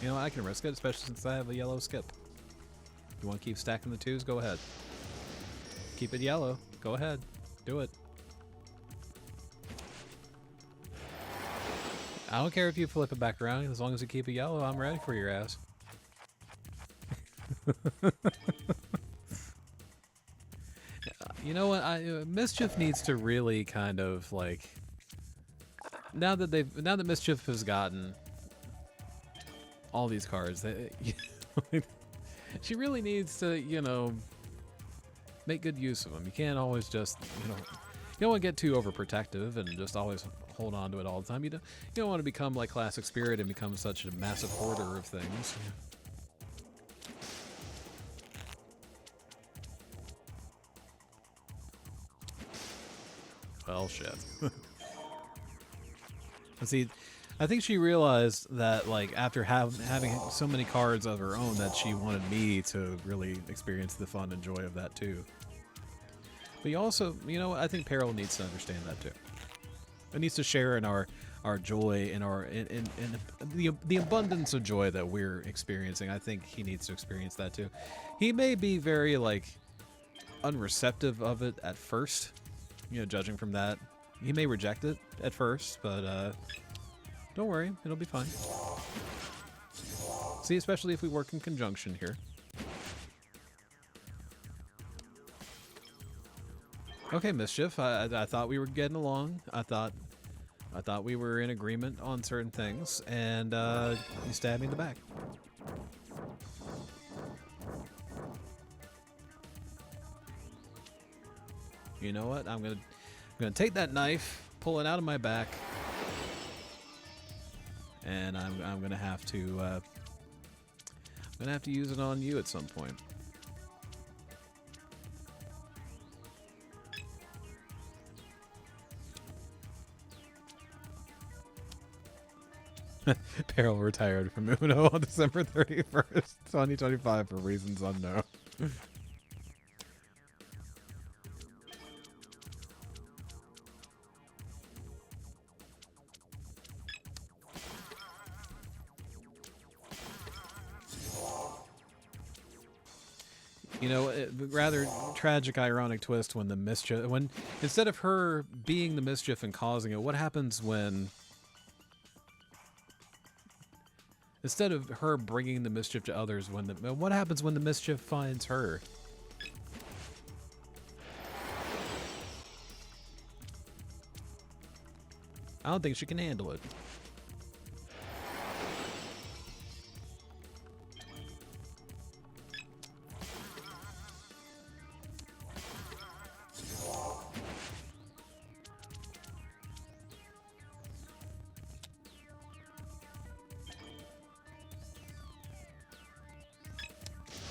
You know, I can risk it, especially since I have a yellow skip. You want to keep stacking the 2s? Go ahead. Keep it yellow. Go ahead. Do it. I don't care if you flip it back around. As long as you keep it yellow, I'm ready for your ass. You know what? Mischief needs to really kind of like... Now that Mischief has gotten all these cards, she really needs to, you know, make good use of them. You can't always just, you don't want to get too overprotective and just always hold on to it all the time. You don't want to become like Classic Spirit and become such a massive hoarder of things. Well, shit. See, I think she realized that, like, after having so many cards of her own, that she wanted me to really experience the fun and joy of that too. But you also, you know, I think Peril needs to understand that too. It needs to share in our joy and the abundance of joy that we're experiencing. I think he needs to experience that too. He may be very like unreceptive of it at first, you know, judging from that. He may reject it at first, but don't worry, it'll be fine. See, especially if we work in conjunction here. Okay, Mischief, I thought we were getting along. I thought we were in agreement on certain things, and you stabbed me in the back. You know what? I'm gonna take that knife, pull it out of my back, and I'm gonna have to use it on you at some point. Peril retired from Uno on December 31st, 2025 for reasons unknown. You know, rather tragic, ironic twist when the mischief, when instead of her being the mischief and causing it, what happens when, instead of her bringing the mischief to others, what happens when the mischief finds her? I don't think she can handle it.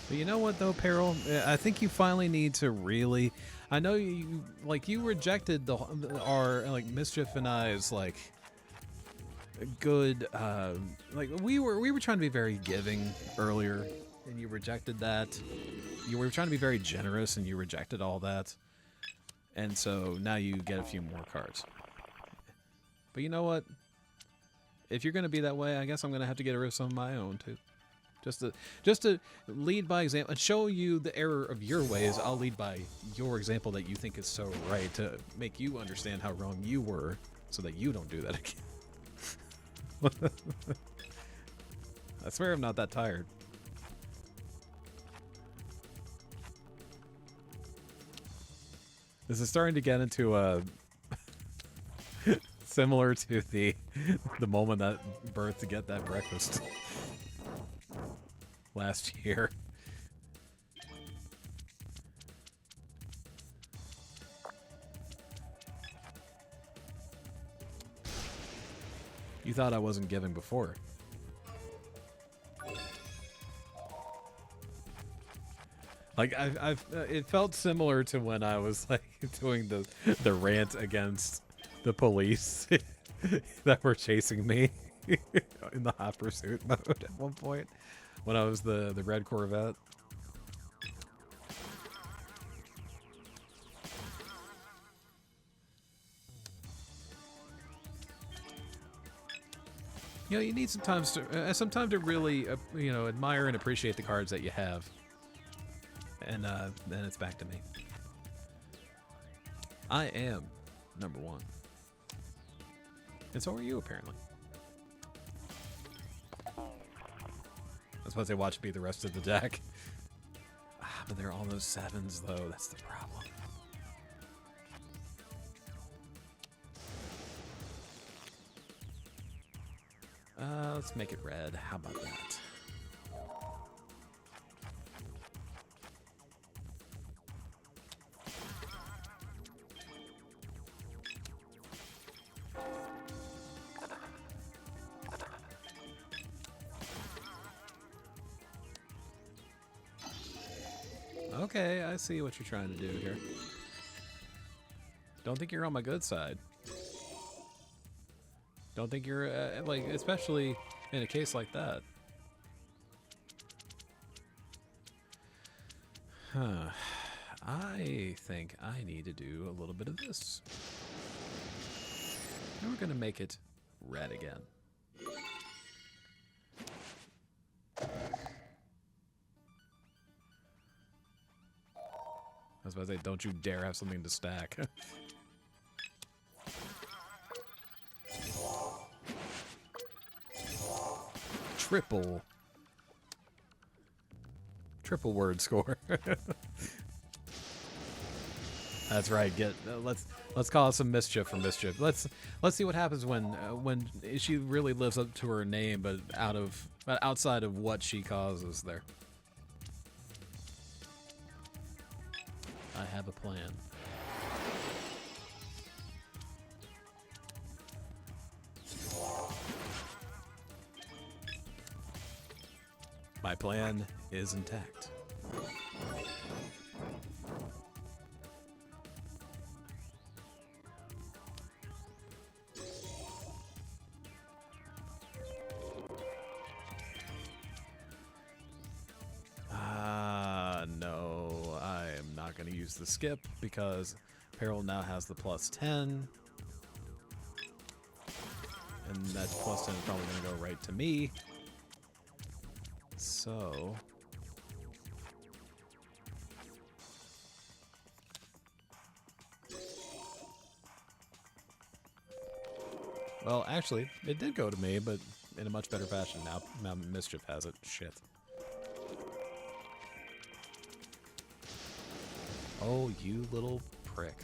But you know what though, Peril? I think you finally need to really. I know you rejected our Mischief and I's good we were trying to be very giving earlier, and you rejected that. You were trying to be very generous, and you rejected all that. And so now you get a few more cards. But you know what? If you're gonna be that way, I guess I'm gonna have to get rid of some of my own too. Just to lead by example and show you the error of your ways. I'll lead by your example that you think is so right, to make you understand how wrong you were, so that you don't do that again. I swear I'm not that tired. This is starting to get into a similar to the moment that birthed to get that breakfast last year. You thought I wasn't giving before. Like it felt similar to when I was like doing the rant against the police that were chasing me in the hot pursuit mode at one point when I was the red Corvette. You know, you need some time to really, you know, admire and appreciate the cards that you have. And then it's back to me. I am number one. And so are you, apparently. I was supposed to watch me the rest of the deck. But they're all those sevens, though. That's the problem. Let's make it red. How about that? Okay, I see what you're trying to do here. Don't think you're on my good side. Don't think you're, like, especially in a case like that. Huh. I think I need to do a little bit of this. And we're going to make it red again. I was about to say, don't you dare have something to stack. Triple word score. That's right. Let's cause some mischief for mischief. Let's see what happens when she really lives up to her name, but outside of what she causes there. I have a plan. My plan is intact. No, I am not going to use the skip because Peril now has the +10. And that +10 is probably going to go right to me. So... Well, actually, it did go to me, but in a much better fashion now. Now Mischief has it. Shit. Oh, you little prick.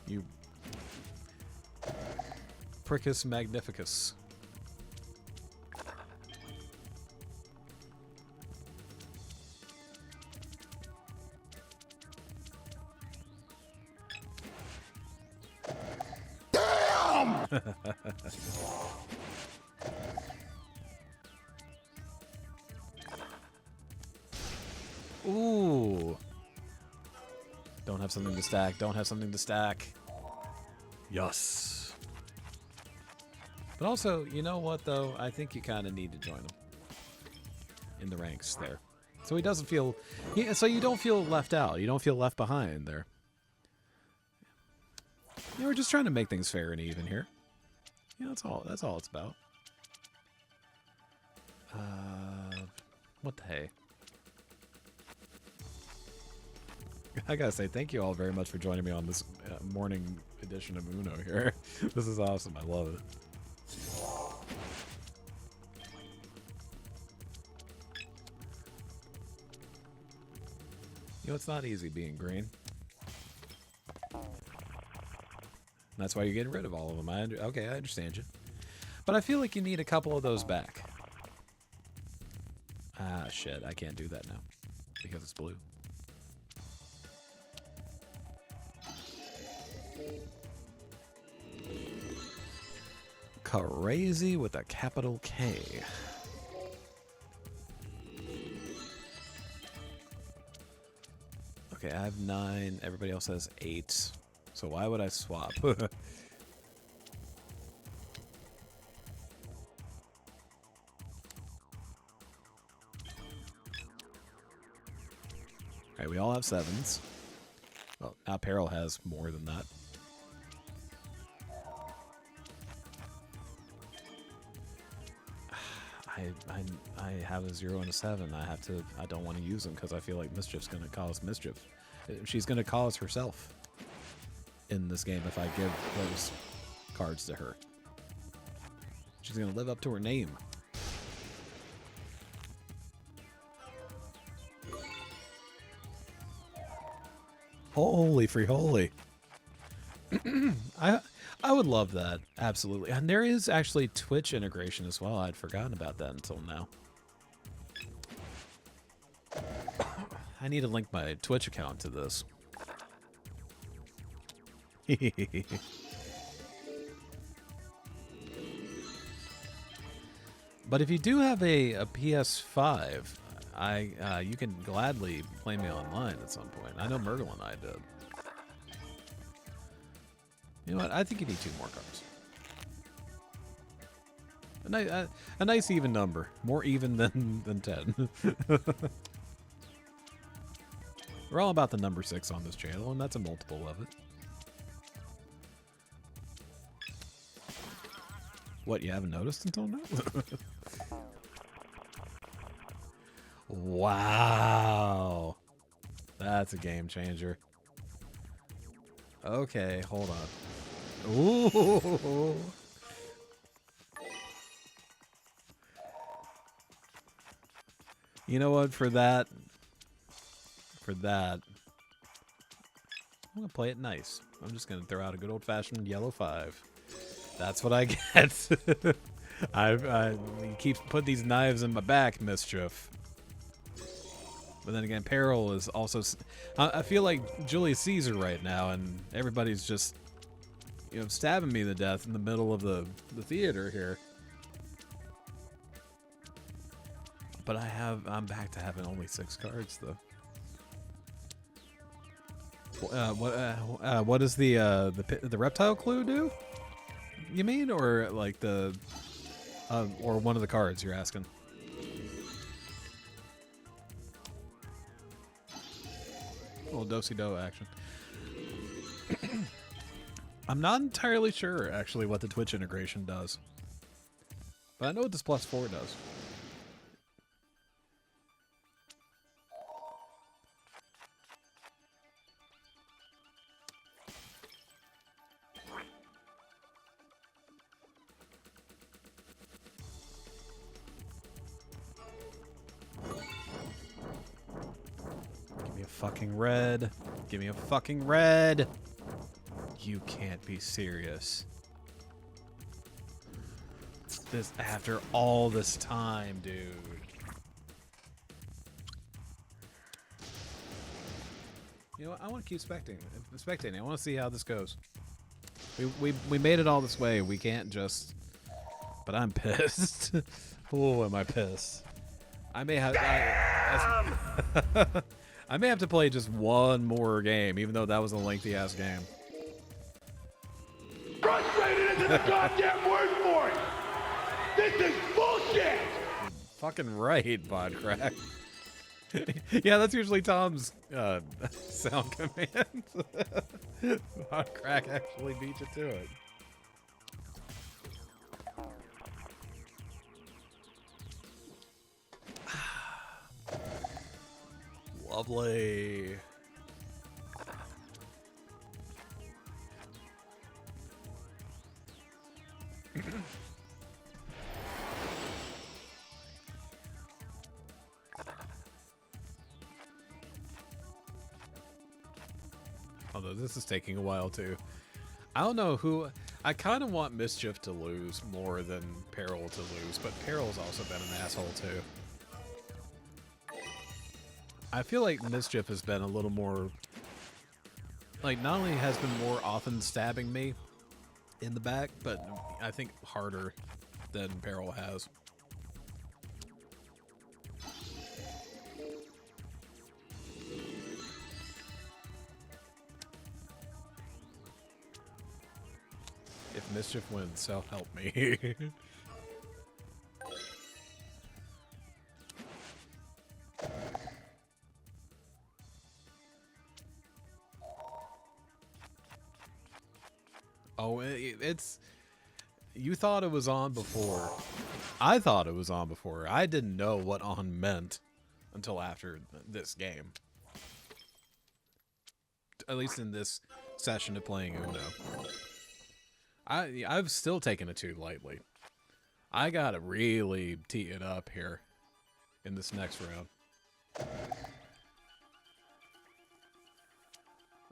You... Prickus Magnificus. Ooh. Don't have something to stack. Don't have something to stack. Yes. But also, you know what, though? I think you kind of need to join him in the ranks there. So he doesn't feel... Yeah, so you don't feel left out. You don't feel left behind there. Yeah, we're just trying to make things fair and even here. Yeah, that's all it's about. What the hey? I gotta say, thank you all very much for joining me on this morning edition of Uno here. This is awesome. I love it. You know, it's not easy being green. That's why you're getting rid of all of them. Okay, I understand you. But I feel like you need a couple of those back. Ah, shit. I can't do that now. Because it's blue. Crazy with a capital K. Okay, I have 9. Everybody else has 8. So why would I swap? Okay, we all have 7s. Well, now Peril has more than that. I have a 0 and a 7. I don't want to use them because I feel like Mischief's going to cause mischief. She's going to cause herself in this game if I give those cards to her. She's going to live up to her name. Holy free holy. I would love that, absolutely. And there is actually Twitch integration as well. I'd forgotten about that until now. I need to link my Twitch account to this. But if you do have a PS5, you can gladly play me online at some point. I know Myrtle and I did. You know what? I think you need 2 more cards. A nice even number. More even than 10. We're all about the number 6 on this channel, and that's a multiple of it. What, you haven't noticed until now? Wow. That's a game changer. Okay, hold on. Ooh. You know what? For that, I'm gonna play it nice. I'm just gonna throw out a good old-fashioned yellow 5. That's what I get. I keep putting these knives in my back, Mischief. But then again, Peril is also... I feel like Julius Caesar right now, and everybody's just, you know, stabbing me to death in the middle of the theater here. But I'm back to having only 6 cards, though. What does the reptile clue do? You mean, or like or one of the cards you're asking? A little do-si-do action. I'm not entirely sure, actually, what the Twitch integration does. But I know what this +4 does. Fucking red. Give me a fucking red. You can't be serious. This after all this time, dude. You know what? I want to keep spectating. I want to see how this goes. We made it all this way. We can't just... But I'm pissed. Oh, am I pissed? I may have... I may have to play just one more game, even though that was a lengthy-ass game. Frustrated isn't the goddamn word for it! This is bullshit! Fucking right, Bodcrack. Yeah, that's usually Tom's sound command. Bodcrack actually beat you to it. Lovely. Although this is taking a while too. I don't know who... I kind of want Mischief to lose more than Peril to lose, but Peril's also been an asshole too. I feel like Mischief has been a little more... Like, not only has been more often stabbing me in the back, but I think harder than Peril has. If Mischief wins, so help me. Oh, it's... You thought it was on before. I thought it was on before. I didn't know what on meant until after this game. At least in this session of playing Uno. I've still taken it too lightly. I gotta really tee it up here in this next round.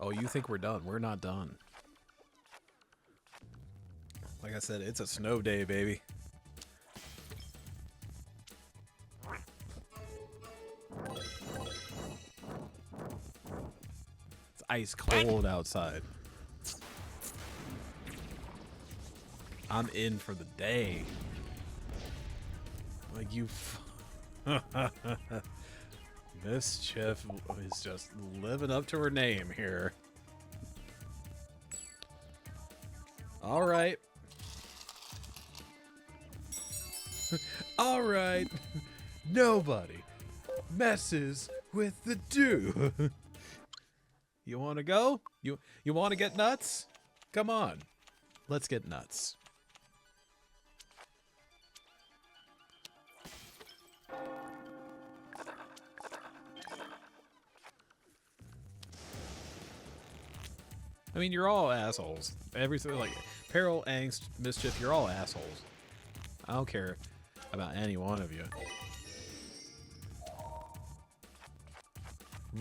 Oh, you think we're done? We're not done. Like I said, it's a snow day, baby. It's ice cold outside. I'm in for the day. Like you... Mischief is just living up to her name here. Alright. Alright. Nobody messes with the dew. You want to go? You want to get nuts? Come on. Let's get nuts. I mean, you're all assholes. Everything, like, Peril, Angst, Mischief, you're all assholes. I don't care about any one of you.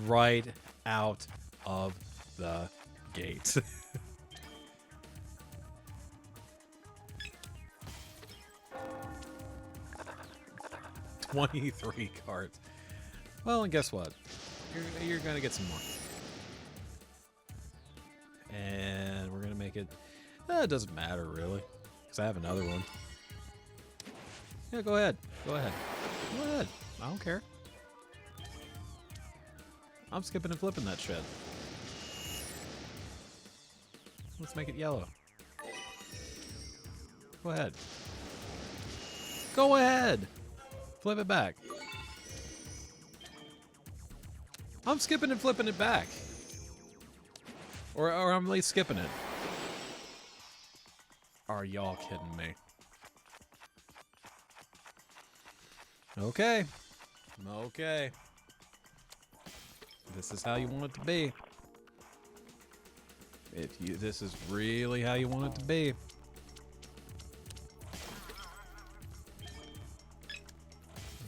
Right out of the gate. 23 cards. Well, and guess what? You're gonna get some more. And we're gonna make it... it doesn't matter, really. Because I have another one. Yeah, go ahead. Go ahead. Go ahead. I don't care. I'm skipping and flipping that shit. Let's make it yellow. Go ahead. Go ahead! Flip it back. I'm skipping and flipping it back. Or I'm at least skipping it. Are y'all kidding me? Okay. Okay. This is how you want it to be. This is really how you want it to be.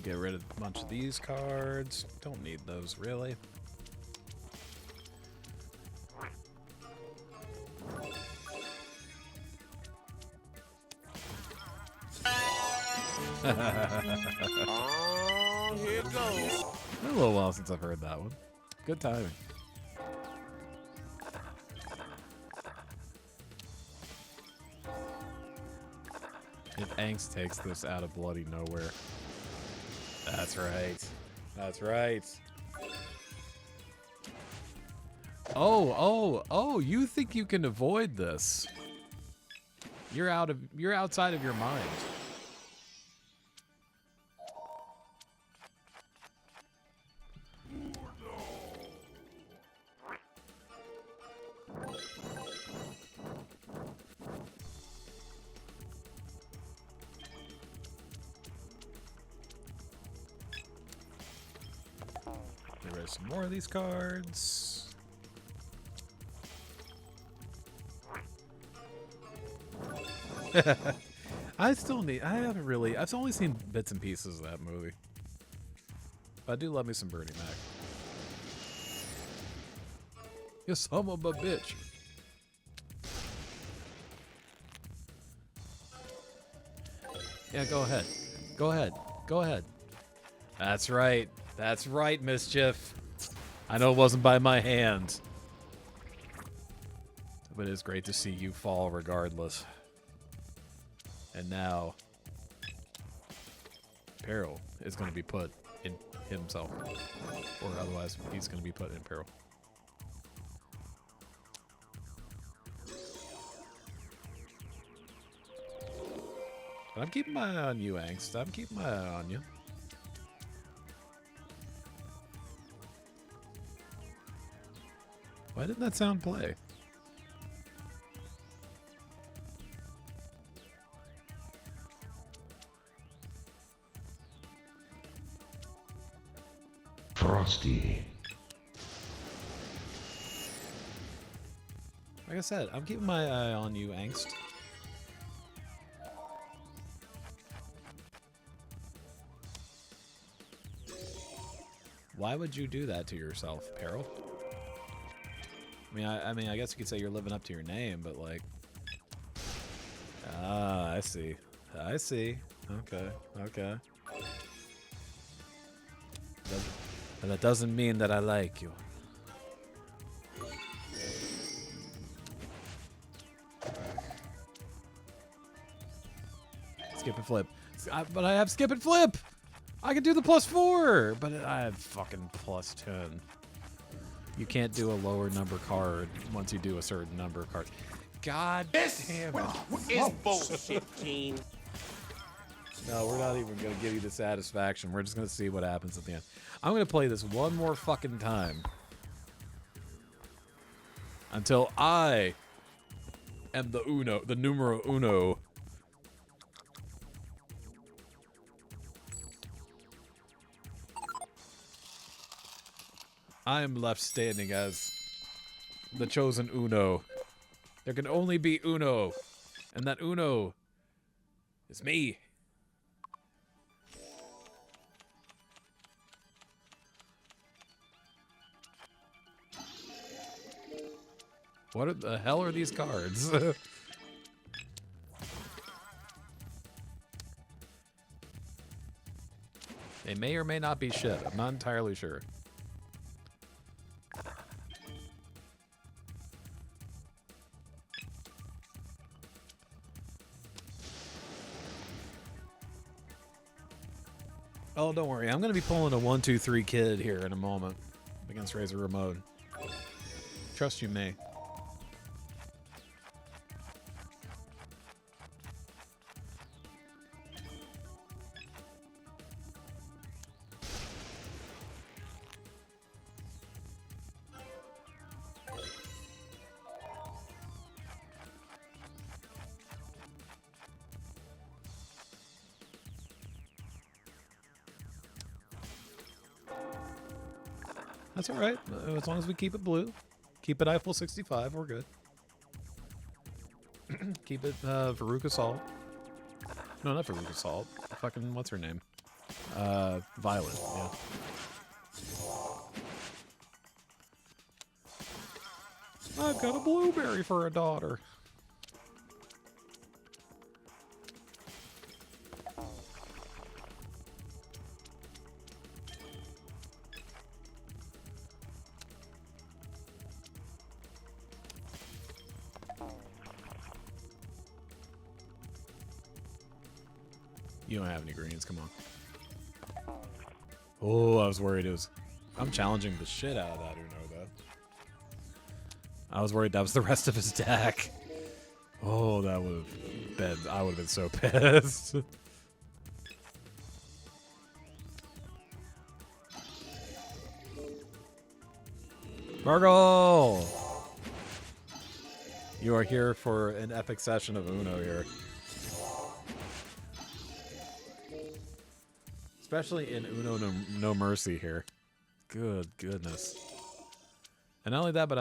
Get rid of a bunch of these cards. Don't need those, really. Oh, here it goes. It's been a little while since I've heard that one. Good timing. If Angst takes this out of bloody nowhere. That's right. That's right. Oh, you think you can avoid this. You're outside of your mind. Some more of these cards. I've only seen bits and pieces of that movie. But I do love me some Bernie Mac. You son of a bitch. Yeah, go ahead. Go ahead. Go ahead. That's right. That's right, Mischief. I know it wasn't by my hand. But it's great to see you fall regardless. And now, peril is going to be put in himself. Or otherwise, he's going to be put in peril. But I'm keeping my eye on you, Angst. I'm keeping my eye on you. Why didn't that sound play? Frosty. Like I said, I'm keeping my eye on you, Angst. Why would you do that to yourself, Peril? I mean, I guess you could say you're living up to your name, but like, ah, I see. I see. Okay. Okay. But that doesn't mean that I like you. Skip and flip. But I have skip and flip! I can do the +4! But I have fucking +10. You can't do a lower number card once you do a certain number of cards. God damn it. Is bullshit, Keen. No, we're not even going to give you the satisfaction. We're just going to see what happens at the end. I'm going to play this one more fucking time. Until I am the numero uno. I am left standing as the chosen uno. There can only be uno. And that uno is me. What the hell are these cards? They may or may not be shit. I'm not entirely sure. Oh, don't worry. I'm going to be pulling a 1-2-3 kid here in a moment against Razor Ramon. Trust you me. That's all right. As long as we keep it blue. Keep it Eiffel 65, we're good. Keep it Veruca Salt. No, not Veruca Salt. Fucking, what's her name? Violet, yeah. I've got a blueberry for a daughter. You don't have any greens, come on. Oh, I was worried it was... I'm challenging the shit out of that Uno, though. I was worried that was the rest of his deck. Oh, that would have been... I would have been so pissed. Margot! You are here for an epic session of Uno here. Especially in Uno no Mercy here. Good goodness. And not only that, but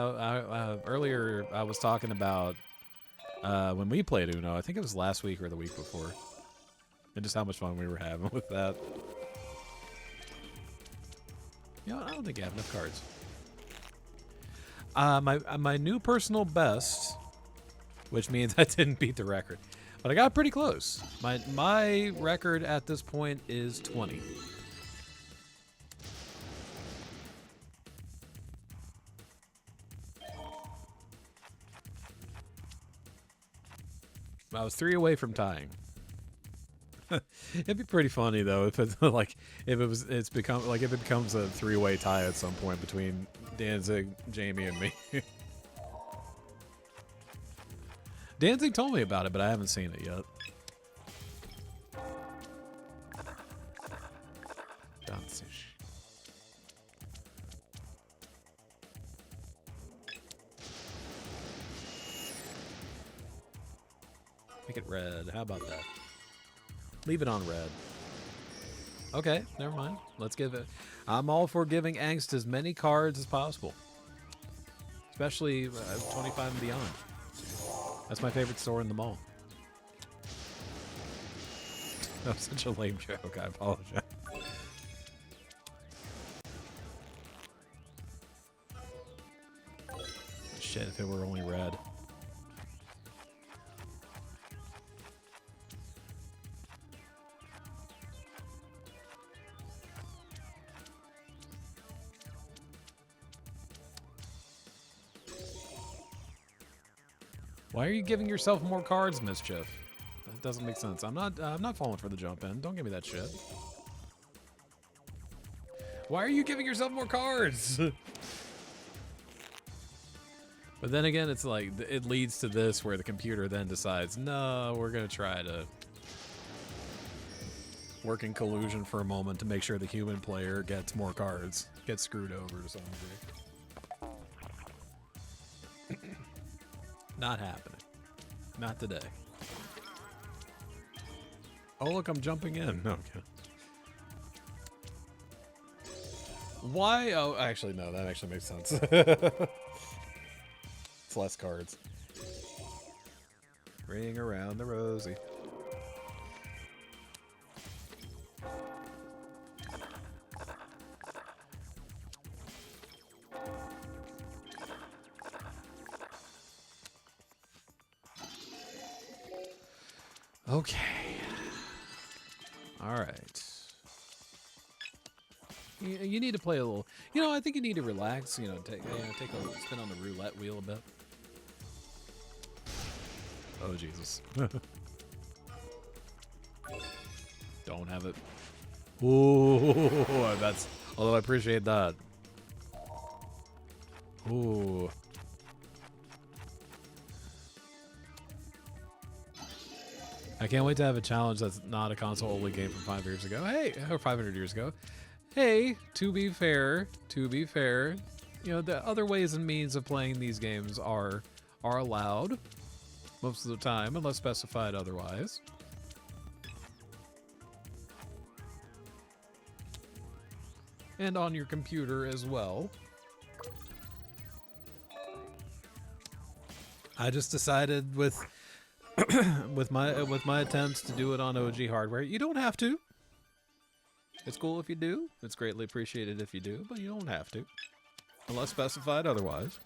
earlier I was talking about when we played Uno. I think it was last week or the week before. And just how much fun we were having with that. You know, I don't think I have enough cards. My new personal best, which means I didn't beat the record, but I got pretty close. My record at this point is 20. I was 3 away from tying. It'd be pretty funny though if it's like if it becomes a 3-way tie at some point between Danzig, Jamie, and me. Danzig told me about it, but I haven't seen it yet. Danzig. Make it red. How about that? Leave it on red. Okay, never mind. Let's give it. I'm all for giving Angst as many cards as possible. Especially 25 and beyond. That's my favorite store in the mall. That was such a lame joke. I apologize. Shit, if it were only red. Why are you giving yourself more cards, Mischief? That doesn't make sense. I'm not falling for the jump in. Don't give me that shit. Why are you giving yourself more cards? But then again, it's like it leads to this where the computer then decides, no, we're gonna try to work in collusion for a moment to make sure the human player gets more cards, gets screwed over to some degree. Not happening. Not today. Oh, look, I'm jumping in. No, okay. Why? Oh, actually, no, that actually makes sense. It's less cards. Ring around the rosy. Okay. All right. You need to play a little. You know, I think you need to relax. You know, take a spin on the roulette wheel a bit. Oh Jesus! Don't have it. Ooh, that's. Although I appreciate that. Ooh. I can't wait to have a challenge that's not a console-only game from 5 years ago. Hey, or 500 years ago. Hey, to be fair, you know, the other ways and means of playing these games are allowed most of the time, unless specified otherwise. And on your computer as well. I just decided with with my attempts to do it on OG hardware, you don't have to. It's cool if you do. It's greatly appreciated if you do, but you don't have to. Unless specified otherwise.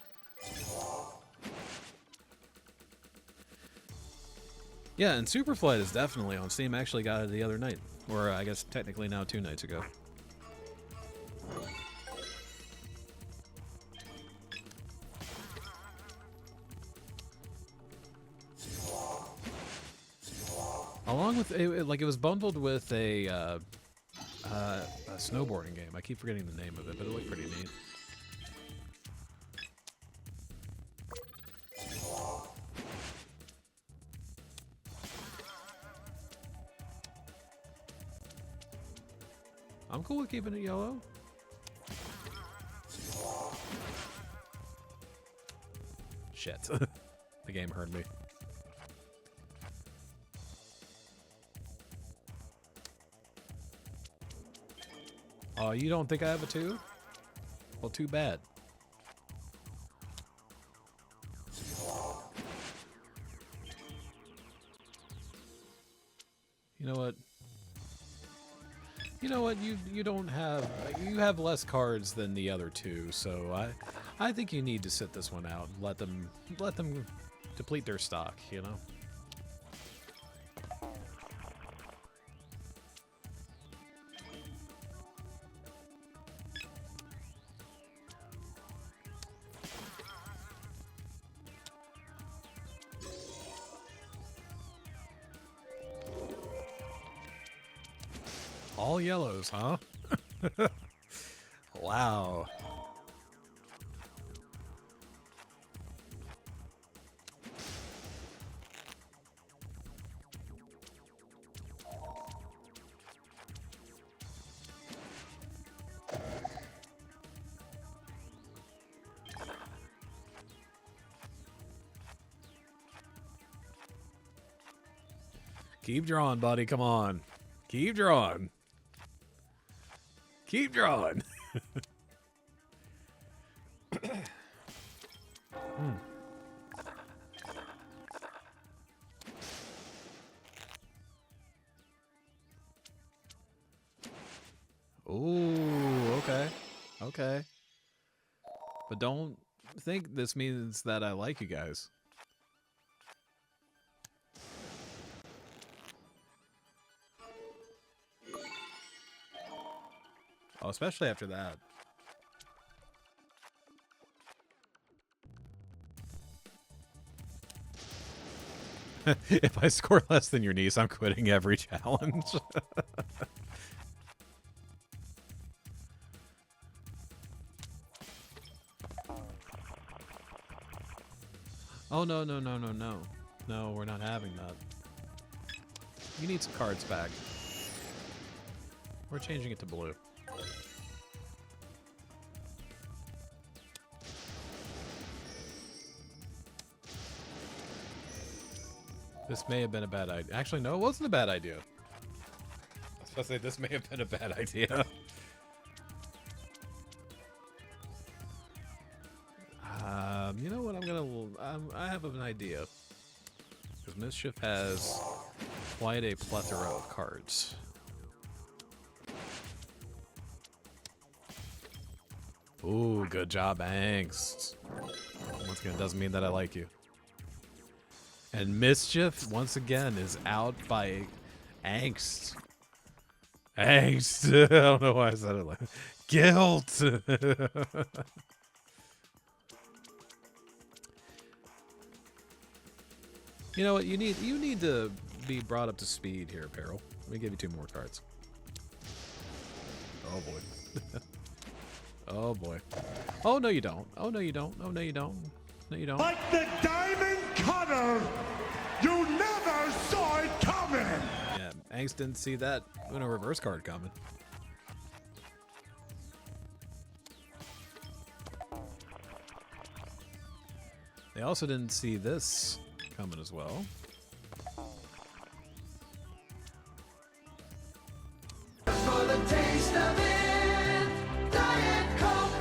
Yeah, and Superflight is definitely on Steam. I actually got it the other night. Or I guess technically now 2 nights ago. Along with, it was bundled with a snowboarding game. I keep forgetting the name of it, but it looked pretty neat. I'm cool with keeping it yellow. Shit. The game heard me. Oh, you don't think I have a 2? Well, too bad. You know what? You know what? You don't have, you have less cards than the other 2, so I think you need to sit this one out and let them deplete their stock, you know? All yellows, huh? Wow. Keep drawing, buddy. Come on. Keep drawing. Keep drawing. Ooh, okay. Okay. But don't think this means that I like you guys. Oh, especially after that. If I score less than your niece, I'm quitting every challenge. Oh, no, no, no, no, no. No, we're not having that. You need some cards back. We're changing it to blue. This may have been a bad idea. Actually, no, it wasn't a bad idea. I was supposed to say this may have been a bad idea. You know what? I have an idea. Because Mischief has quite a plethora of cards. Ooh, good job, Angst. Once again, it doesn't mean that I like you. And Mischief, once again, is out by Angst. Angst! I don't know why I said it like guilt! You know what? You need to be brought up to speed here, Peril. Let me give you 2 more cards. Oh boy. Oh boy. Oh no you don't. Oh no you don't. Oh no you don't. No you don't. Like the diamond cutter, you never saw it coming. Yeah, Angst didn't see that Uno reverse card coming. They also didn't see this coming as well. For the taste of it, Diet Coke.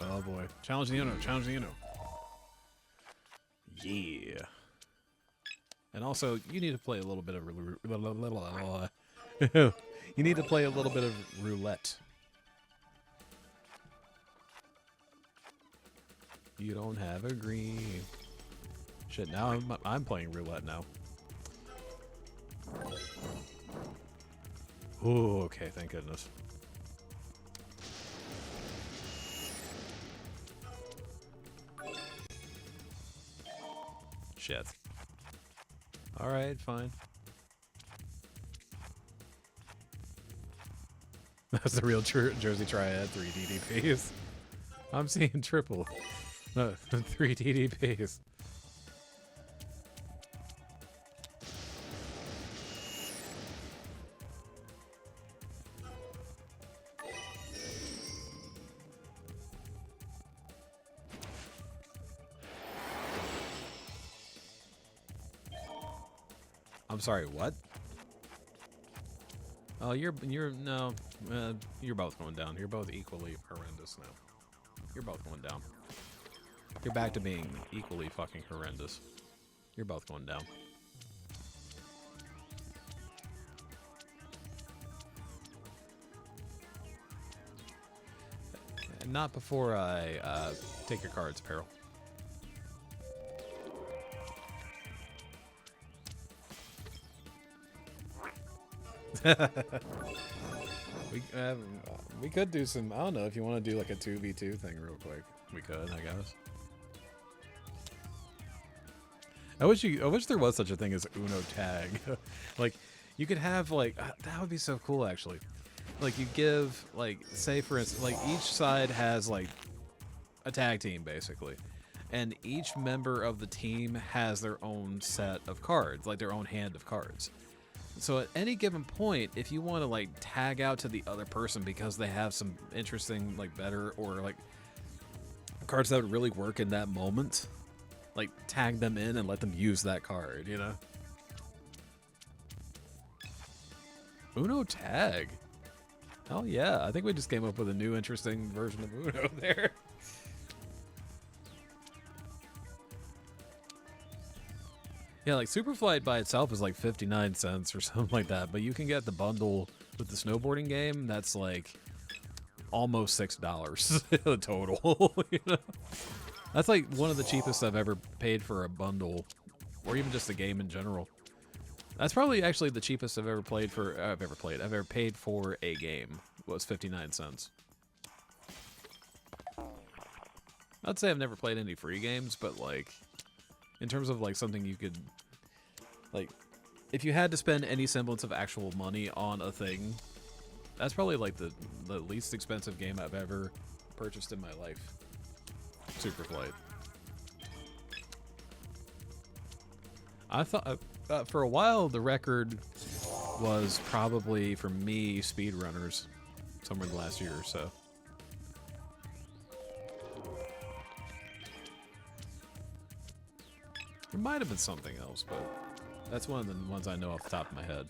Oh boy. Challenge the Uno. Challenge the Uno. Yeah. And also, you need to play a little bit of you need to play a little bit of roulette. You don't have a green. Shit, now I'm playing roulette now. Ooh, okay, thank goodness. Shit. Alright, fine. That's the real Jersey Triad, 3 DDPs. I'm seeing triple. No, 3 DDPs. I'm sorry, what? Oh, you're both going down. You're both equally horrendous now. You're both going down. You're back to being equally fucking horrendous. You're both going down. not before I take your cards, Peril. We could do some. I don't know if you want to do like a 2v2 thing real quick. We could, I guess. I wish there was such a thing as Uno tag. Like, you could have like that would be so cool actually. Like you give like say for instance like each side has like a tag team basically, and each member of the team has their own set of cards, like their own hand of cards. So at any given point, if you want to like tag out to the other person because they have some interesting like better or like cards that would really work in that moment, like tag them in and let them use that card, you know? Uno tag. Hell yeah, I think we just came up with a new interesting version of Uno there. Yeah, like Superflight by itself is like 59 cents or something like that, but you can get the bundle with the snowboarding game that's like almost $6 total, you know? That's like one of the cheapest I've ever paid for a bundle, or even just a game in general. That's probably actually the cheapest I've ever paid for a game was 59 cents. I'd say I've never played any free games, but like in terms of like something you could like if you had to spend any semblance of actual money on a thing, that's probably like the least expensive game I've ever purchased in my life. Superflight. I thought for a while the record was probably for me speedrunners somewhere in the last year or so. There might have been something else, but that's one of the ones I know off the top of my head.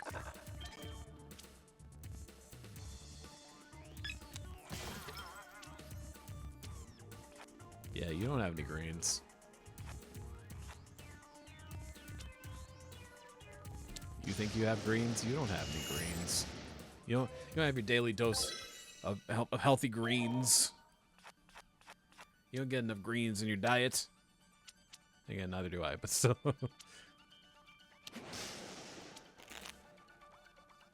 Yeah, you don't have any greens. You think you have greens? You don't have any greens. You don't have your daily dose of healthy greens. You don't get enough greens in your diet. Again, neither do I, but still.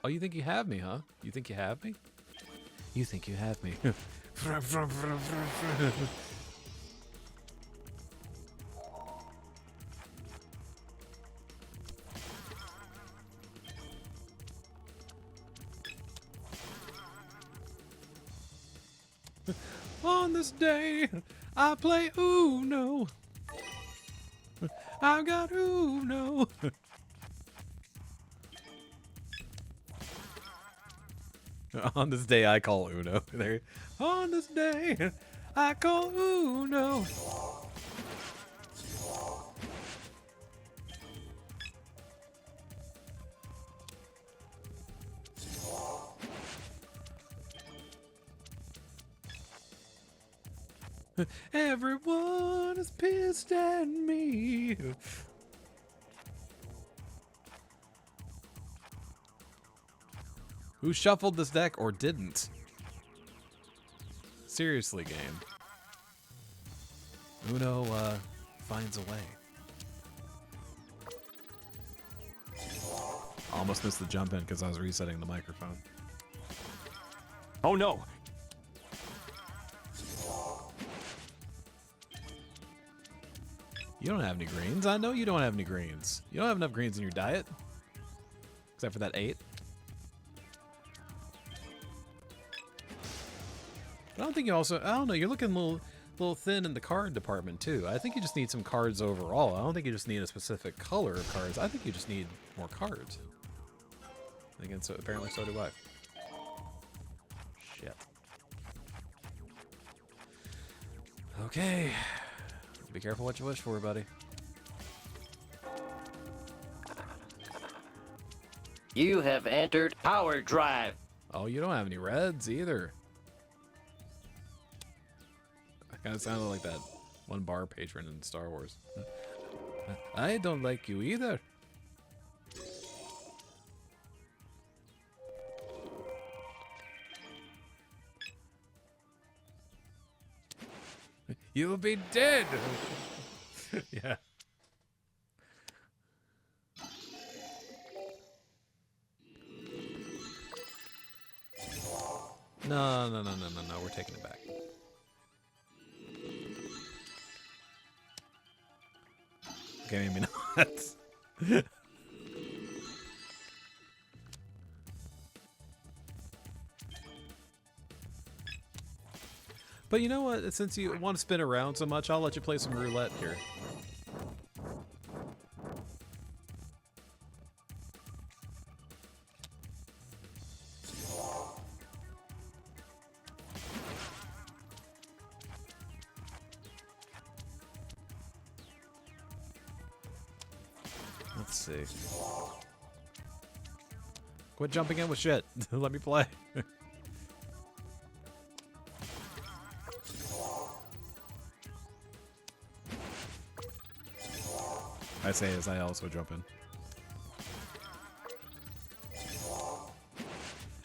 Oh, you think you have me, huh? You think you have me? You think you have me. On this day, I play Uno. I've got Uno. On this day, I call Uno. There. On this day, I call Uno. Everyone is pissed at me. Who shuffled this deck or didn't? Seriously, game. Uno finds a way. Almost missed the jump in because I was resetting the microphone. Oh no! You don't have any greens. I know you don't have any greens. You don't have enough greens in your diet. Except for that 8. I don't think you also... I don't know. You're looking a little thin in the card department, too. I think you just need some cards overall. I don't think you just need a specific color of cards. I think you just need more cards. Again, so apparently so do I. Shit. Okay. Be careful what you wish for, buddy. You have entered Power Drive. Oh, you don't have any reds either. That kind of sounded like that one bar patron in Star Wars. I don't like you either. You'll be dead. Yeah. No, no, no, no, no, no. We're taking it back. Okay, maybe not. But you know what? Since you want to spin around so much, I'll let you play some roulette here. Let's see. Quit jumping in with shit. Let me play. I say as I also jump in.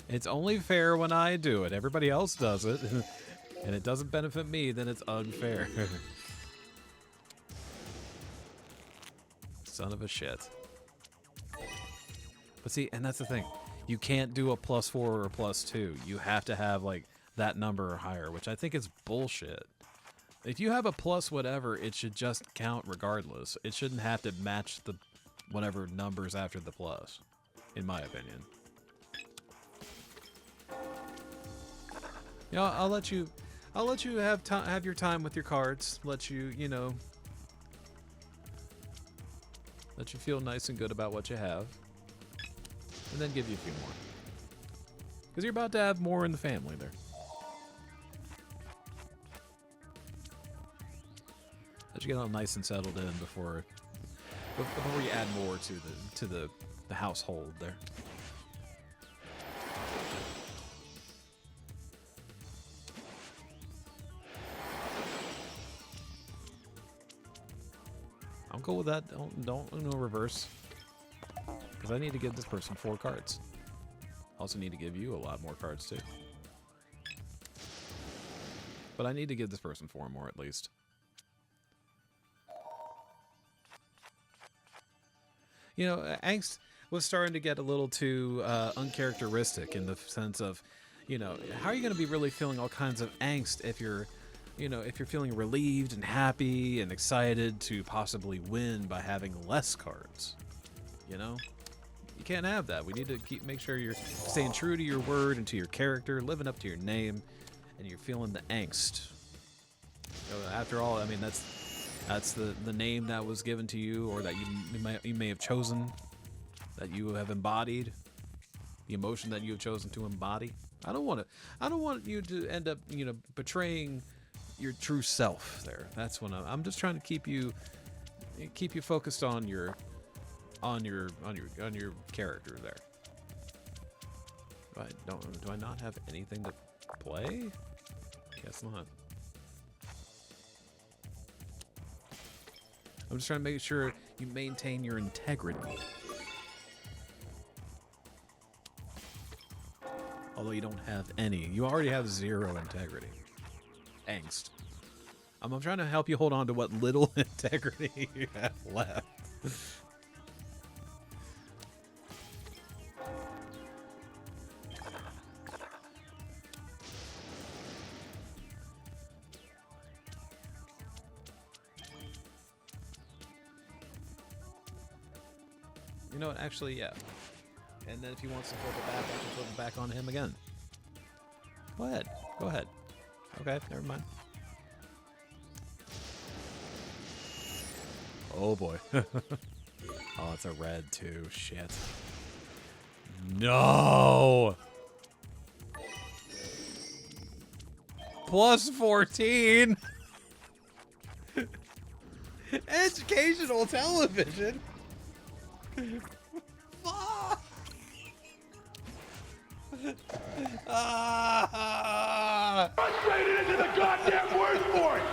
It's only fair when I do it. Everybody else does it. And it doesn't benefit me, then it's unfair. Son of a shit. But see, and that's the thing. You can't do a +4 or a +2. You have to have, like, that number or higher, which I think is bullshit. If you have a plus whatever, it should just count regardless. It shouldn't have to match the whatever numbers after the plus, in my opinion. You know, I'll let you have your time with your cards. Let you, you know, let you feel nice and good about what you have, and then give you a few more. Because you're about to have more in the family there. Let you get all nice and settled in before you add more to the household there. I'm cool with that. Don't no reverse. Because I need to give this person 4 cards. Also need to give you a lot more cards too. But I need to give this person 4 more at least. You know, angst was starting to get a little too uncharacteristic in the sense of, you know, how are you going to be really feeling all kinds of angst if you're, you know, if you're feeling relieved and happy and excited to possibly win by having less cards? You know, you can't have that. We need to make sure you're staying true to your word and to your character, living up to your name, and you're feeling the angst. So after all, I mean, that's the name that was given to you, or that you may have chosen, that you have embodied, the emotion that you have chosen to embody. I don't want you to end up, you know, betraying your true self there. That's when I'm just trying to keep you focused on your character there. Do I not have anything to play? Guess not. I'm just trying to make sure you maintain your integrity. Although you don't have any. You already have 0 integrity. Angst. I'm trying to help you hold on to what little integrity you have left. You know what? Actually, yeah. And then if he wants to flip it back, I can flip it back on him again. Go ahead. Go ahead. Okay, never mind. Oh boy. Oh, it's a red too. Shit. No! Plus 14! Educational television! Fuck! Frustrated into the goddamn word for it!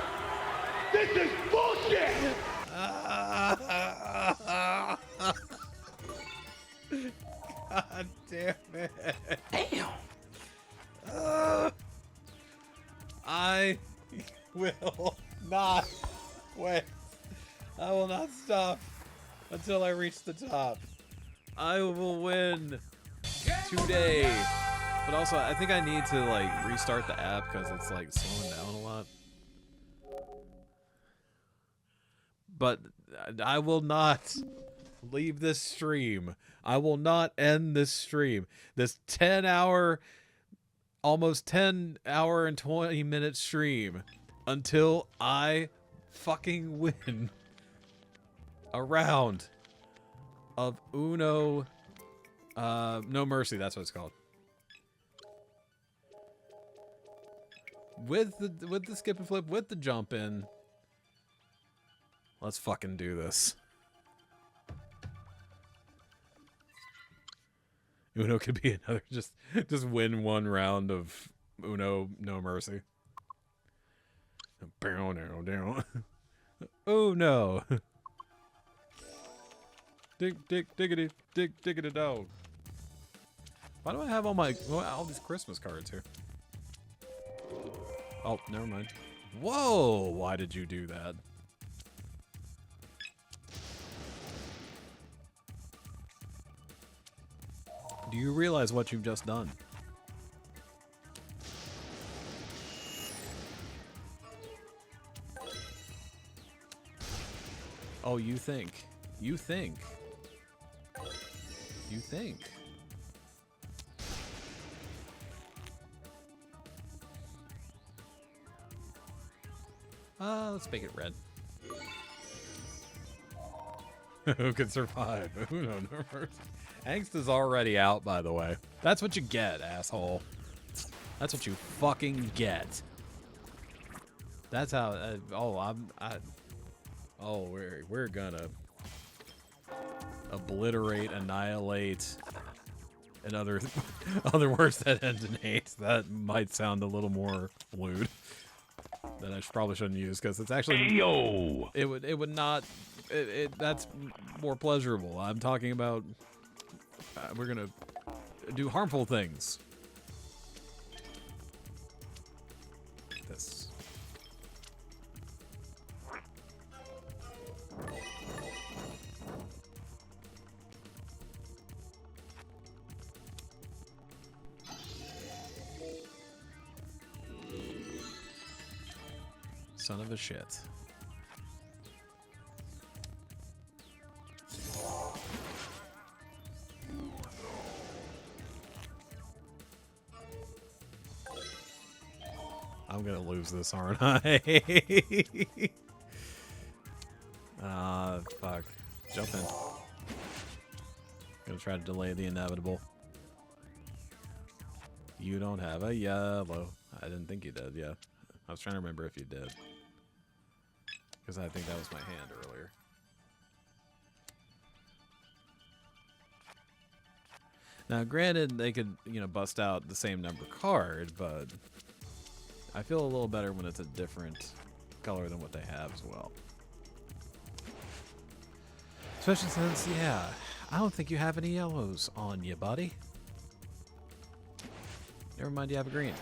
This is bullshit! God damn it. Damn. I will not I will not stop until I reach the top. I will win today. But also, I think I need to like restart the app because it's like slowing down a lot. But I will not leave this stream. I will not end this stream. This 10-hour, almost 10-hour and 20-minute stream until I fucking win a round of Uno No Mercy, that's what it's called. With the skip and flip, with the jump in. Let's fucking do this. Uno could be another just win one round of Uno No Mercy. Oh no. Diggity dog. Why do I have all these Christmas cards here? Oh, never mind. Whoa, why did you do that? Do you realize what you've just done? Oh, you think. You think. You think. Let's make it red. Who can survive? Who knows? Angst is already out, by the way. That's what you get, asshole. That's what you fucking get. That's how. We're gonna obliterate, annihilate, and other words that end in hate. That might sound a little more lewd. That I probably shouldn't use because it's actually. Ayo! It would not. That's more pleasurable. I'm talking about. We're gonna do harmful things. This. Son of a shit. I'm gonna lose this, aren't I? Fuck. Jump in. Gonna try to delay the inevitable. You don't have a yellow. I didn't think you did, yeah. I was trying to remember if you did. Because I think that was my hand earlier. Now, granted, they could, bust out the same number card, but I feel a little better when it's a different color than what they have as well. Especially since, yeah, I don't think you have any yellows on you, buddy. Never mind, you have a green.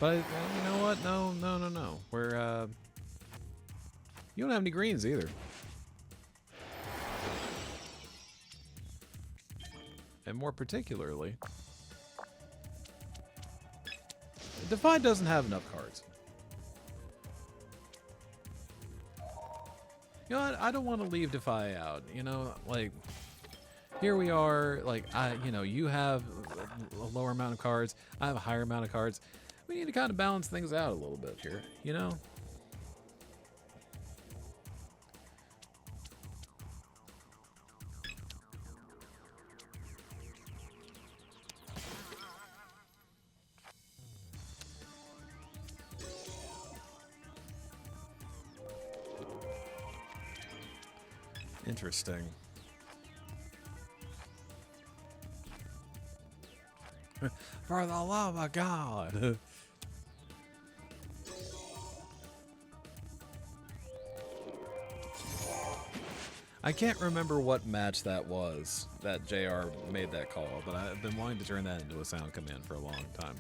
But, you know what? No. We're, you don't have any greens either. And more particularly, Defy doesn't have enough cards. You know what? I don't want to leave Defy out. Like, here we are. Like, you have a lower amount of cards. I have a higher amount of cards. We need to kind of balance things out a little bit here, Interesting. For the love of God. I can't remember what match that was that JR made that call, but I've been wanting to turn that into a sound command for a long time.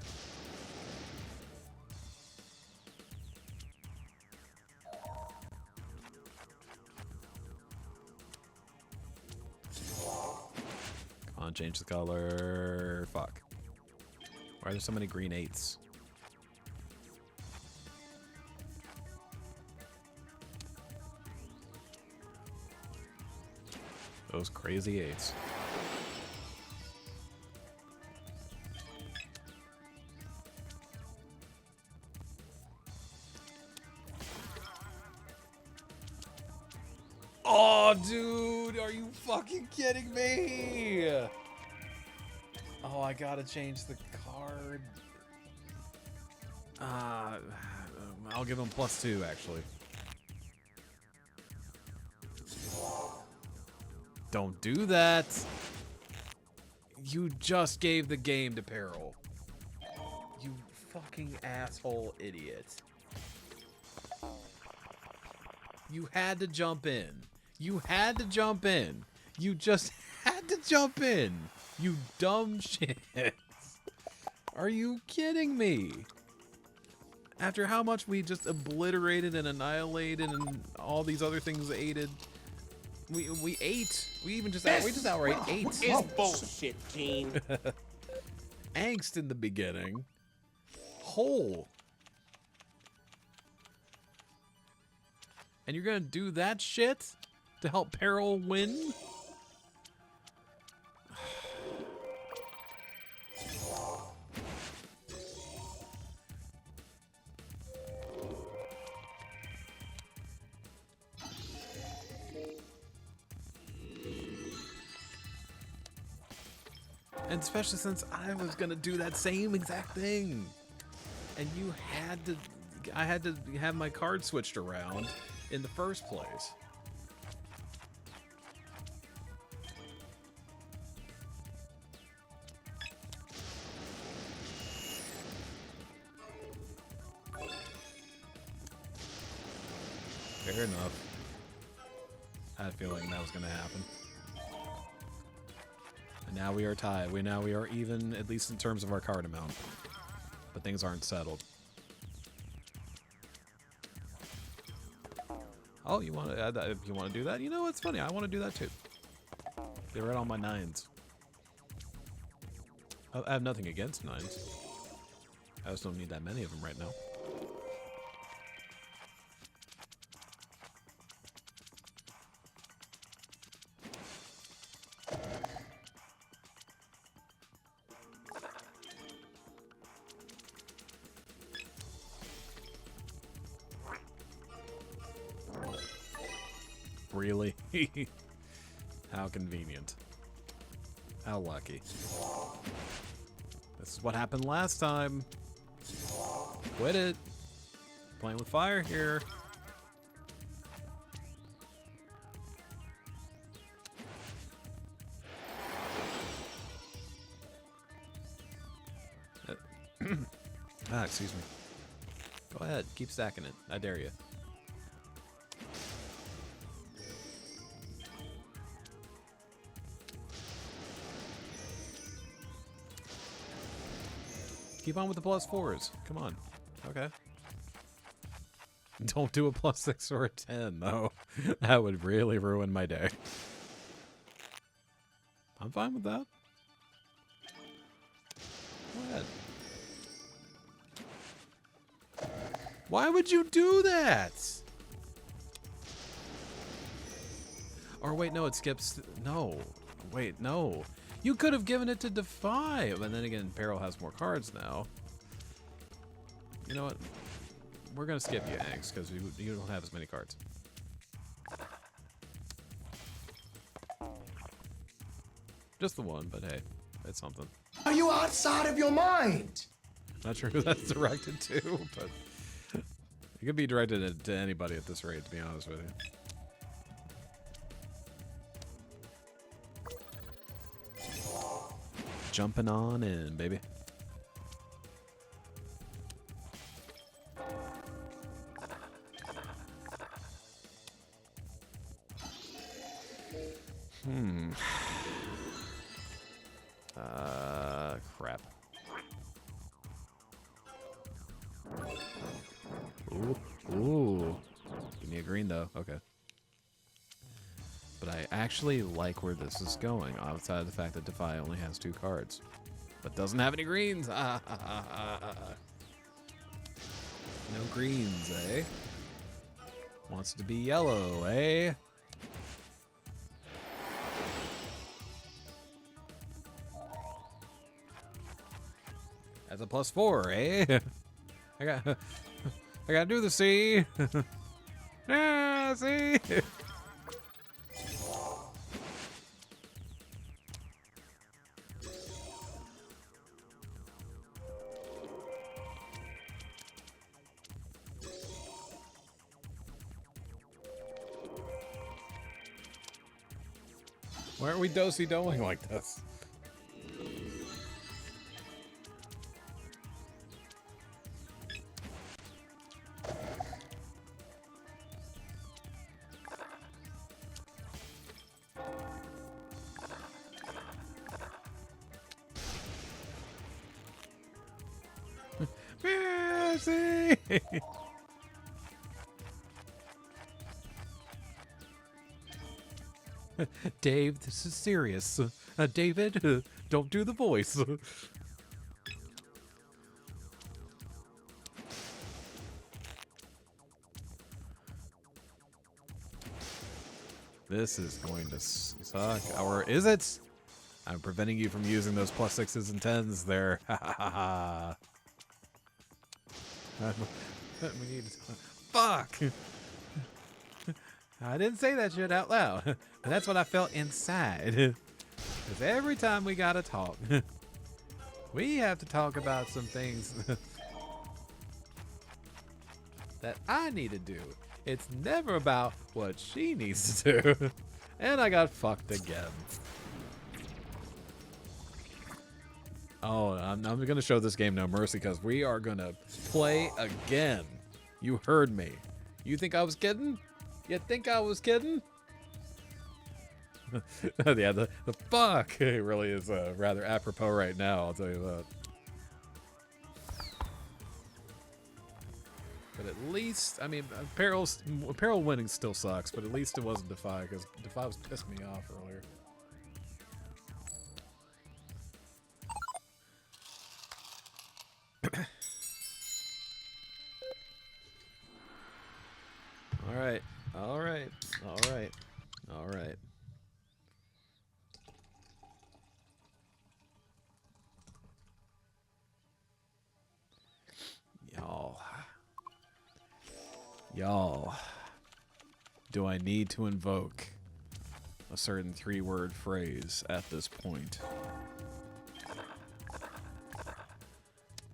on, change the color. Fuck. Why are there so many green 8s? Those crazy 8s. Oh, dude, are you fucking kidding me? Oh, I gotta change the card. I'll give him +2, actually. Don't do that. You just gave the game to Peril. You fucking asshole idiot. You had to jump in. You had to jump in. You just had to jump in. You dumb shit. Are you kidding me? After how much we just obliterated and annihilated and all these other things aided, we ate. We just outright ate. It's bullshit, Gene. Angst in the beginning. Whole. And you're gonna do that shit to help Peril win? And especially since I was gonna do that same exact thing. And you had to, I had to have my card switched around in the first place. Fair enough. I had a feeling that was going to happen. And now we are tied. We are even, at least in terms of our card amount. But things aren't settled. Oh, you want to? If you want to do that, you know what's funny? I want to do that too. They were on my 9s. I have nothing against 9s. I just don't need that many of them right now. Really? How convenient. How lucky. This is what happened last time. Quit it. Playing with fire here. Excuse me. Go ahead. Keep stacking it. I dare you. Keep on with the +4s. Come on. Okay. Don't do a +6 or a 10, though. That would really ruin my day. I'm fine with that. Go ahead. Why would you do that? Or wait, no, it skips. No. Wait, no. You could have given it to Defy, and then again, Peril has more cards now. You know what? We're gonna skip you, Angst, because you don't have as many cards. Just the one, but hey, it's something. Are you outside of your mind? Not sure who that's directed to, but it could be directed to anybody at this rate, to be honest with you. Jumping on in, baby. Crap. Ooh. Give me a green, though. Okay. but I actually like where this is going, outside of the fact that Defy only has 2 cards. But doesn't have any greens. No greens, eh? Wants to be yellow, eh? That's a +4, eh? I gotta do the C. Yeah, see? Why aren't we do-si-doing like this? Mercy! Dave, this is serious. David, don't do the voice. This is going to suck. Or is it? I'm preventing you from using those +6s and 10s there. Ha ha ha ha. We need to... Fuck! I didn't say that shit out loud. And that's what I felt inside. Because every time we gotta talk, we have to talk about some things that I need to do. It's never about what she needs to do. And I got fucked again. Oh, I'm gonna show this game no mercy because we are gonna play again. You heard me. You think I was kidding? You think I was kidding? Yeah, the fuck it really is rather apropos right now, I'll tell you that. But at least, I mean, Peril winning still sucks, but at least it wasn't Defy, because Defy was pissing me off earlier. Alright, alright, alright, alright. Y'all, do I need to invoke a certain 3-word phrase at this point?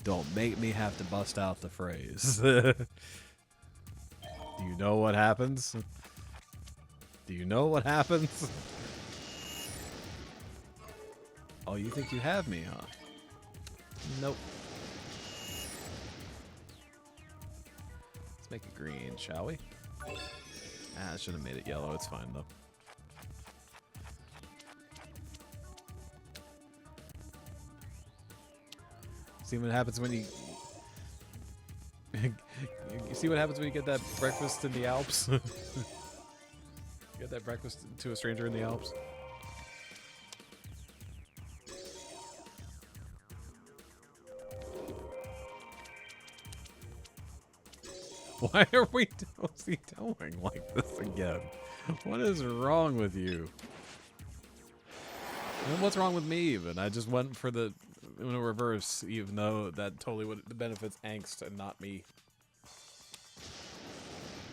Don't make me have to bust out the phrase. Do you know what happens? Do you know what happens? Oh, you think you have me, huh? Nope. Let's make it green, shall we? Ah, I should have made it yellow. It's fine, though. See what happens when you... You see what happens when you get that breakfast in the Alps? You get that breakfast to a stranger in the Alps? Why are we doing like this again? What is wrong with you? And what's wrong with me even? I just went for the reverse, even though that totally would benefits angst and not me.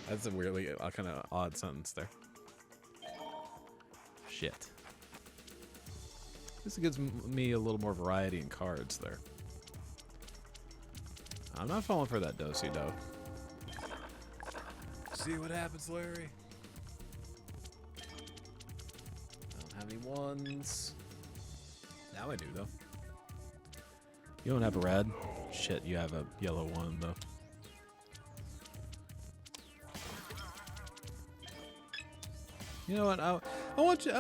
That's a weirdly kind of odd sentence there. Shit. This gives me a little more variety in cards there. I'm not falling for that do-si-do. See what happens, Larry? I don't have any ones. Now I do, though. You don't have a red? Shit, you have a yellow one, though. You know what? I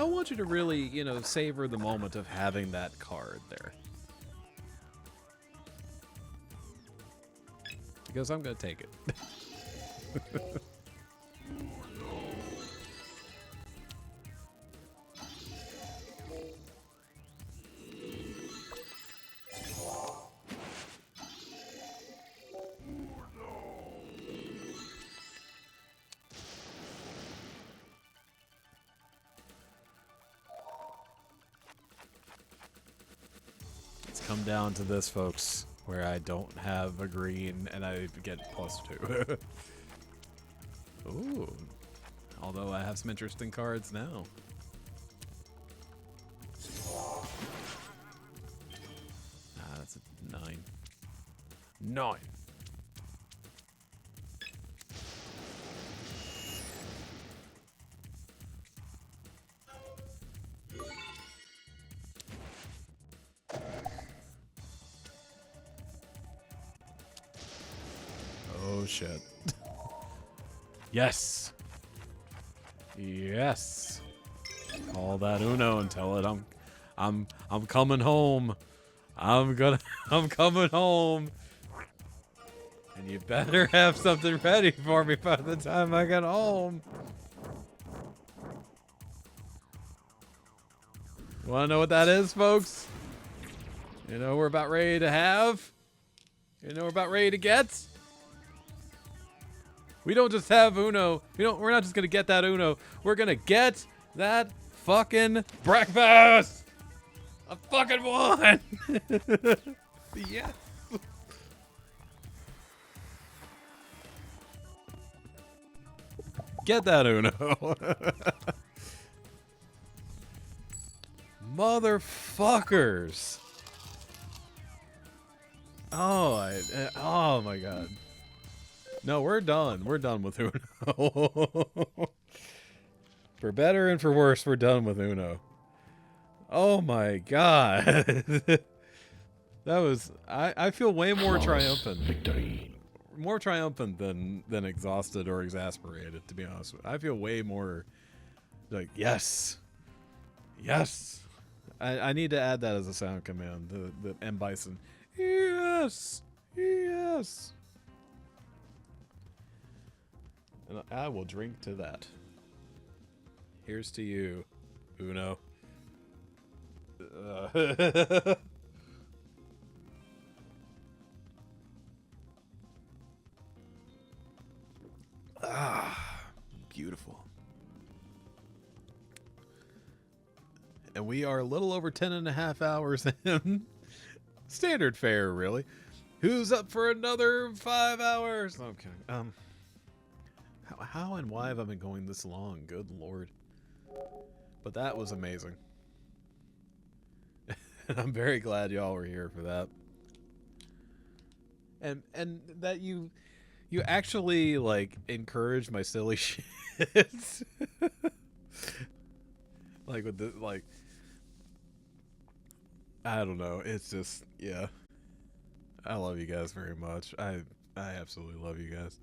want you to really, you know, savor the moment of having that card there. Because I'm gonna take it. down to this, folks, where I don't have a green and I get +2. Ooh. Although I have some interesting cards now. That's a 9. 9. Oh shit. Yes. Yes. Call that Uno and tell it I'm coming home. I'm coming home. And you better have something ready for me by the time I get home. Wanna know what that is, folks? You know we're about ready to have? You know we're about ready to get? We don't just have Uno. We're not just gonna get that Uno. We're gonna get that fucking breakfast! I fucking won! Yes! Get that Uno. Motherfuckers. Oh my god. No, we're done. We're done with Uno. For better and for worse, we're done with Uno. Oh my god. That was I feel way more triumphant. Victory. More triumphant than exhausted or exasperated, to be honest with you. I feel way more like yes. Yes. I need to add that as a sound command. The M Bison. Yes. Yes. And I will drink to that. Here's to you, Uno. Beautiful. And we are a little over 10.5 hours in. Standard fare, really. Who's up for another 5 hours? Okay. How and why have I been going this long? Good lord. But that was amazing. I'm very glad y'all were here for that. And that you actually like encourage my silly shit. Like with the like I don't know, it's just yeah. I love you guys very much. I absolutely love you guys.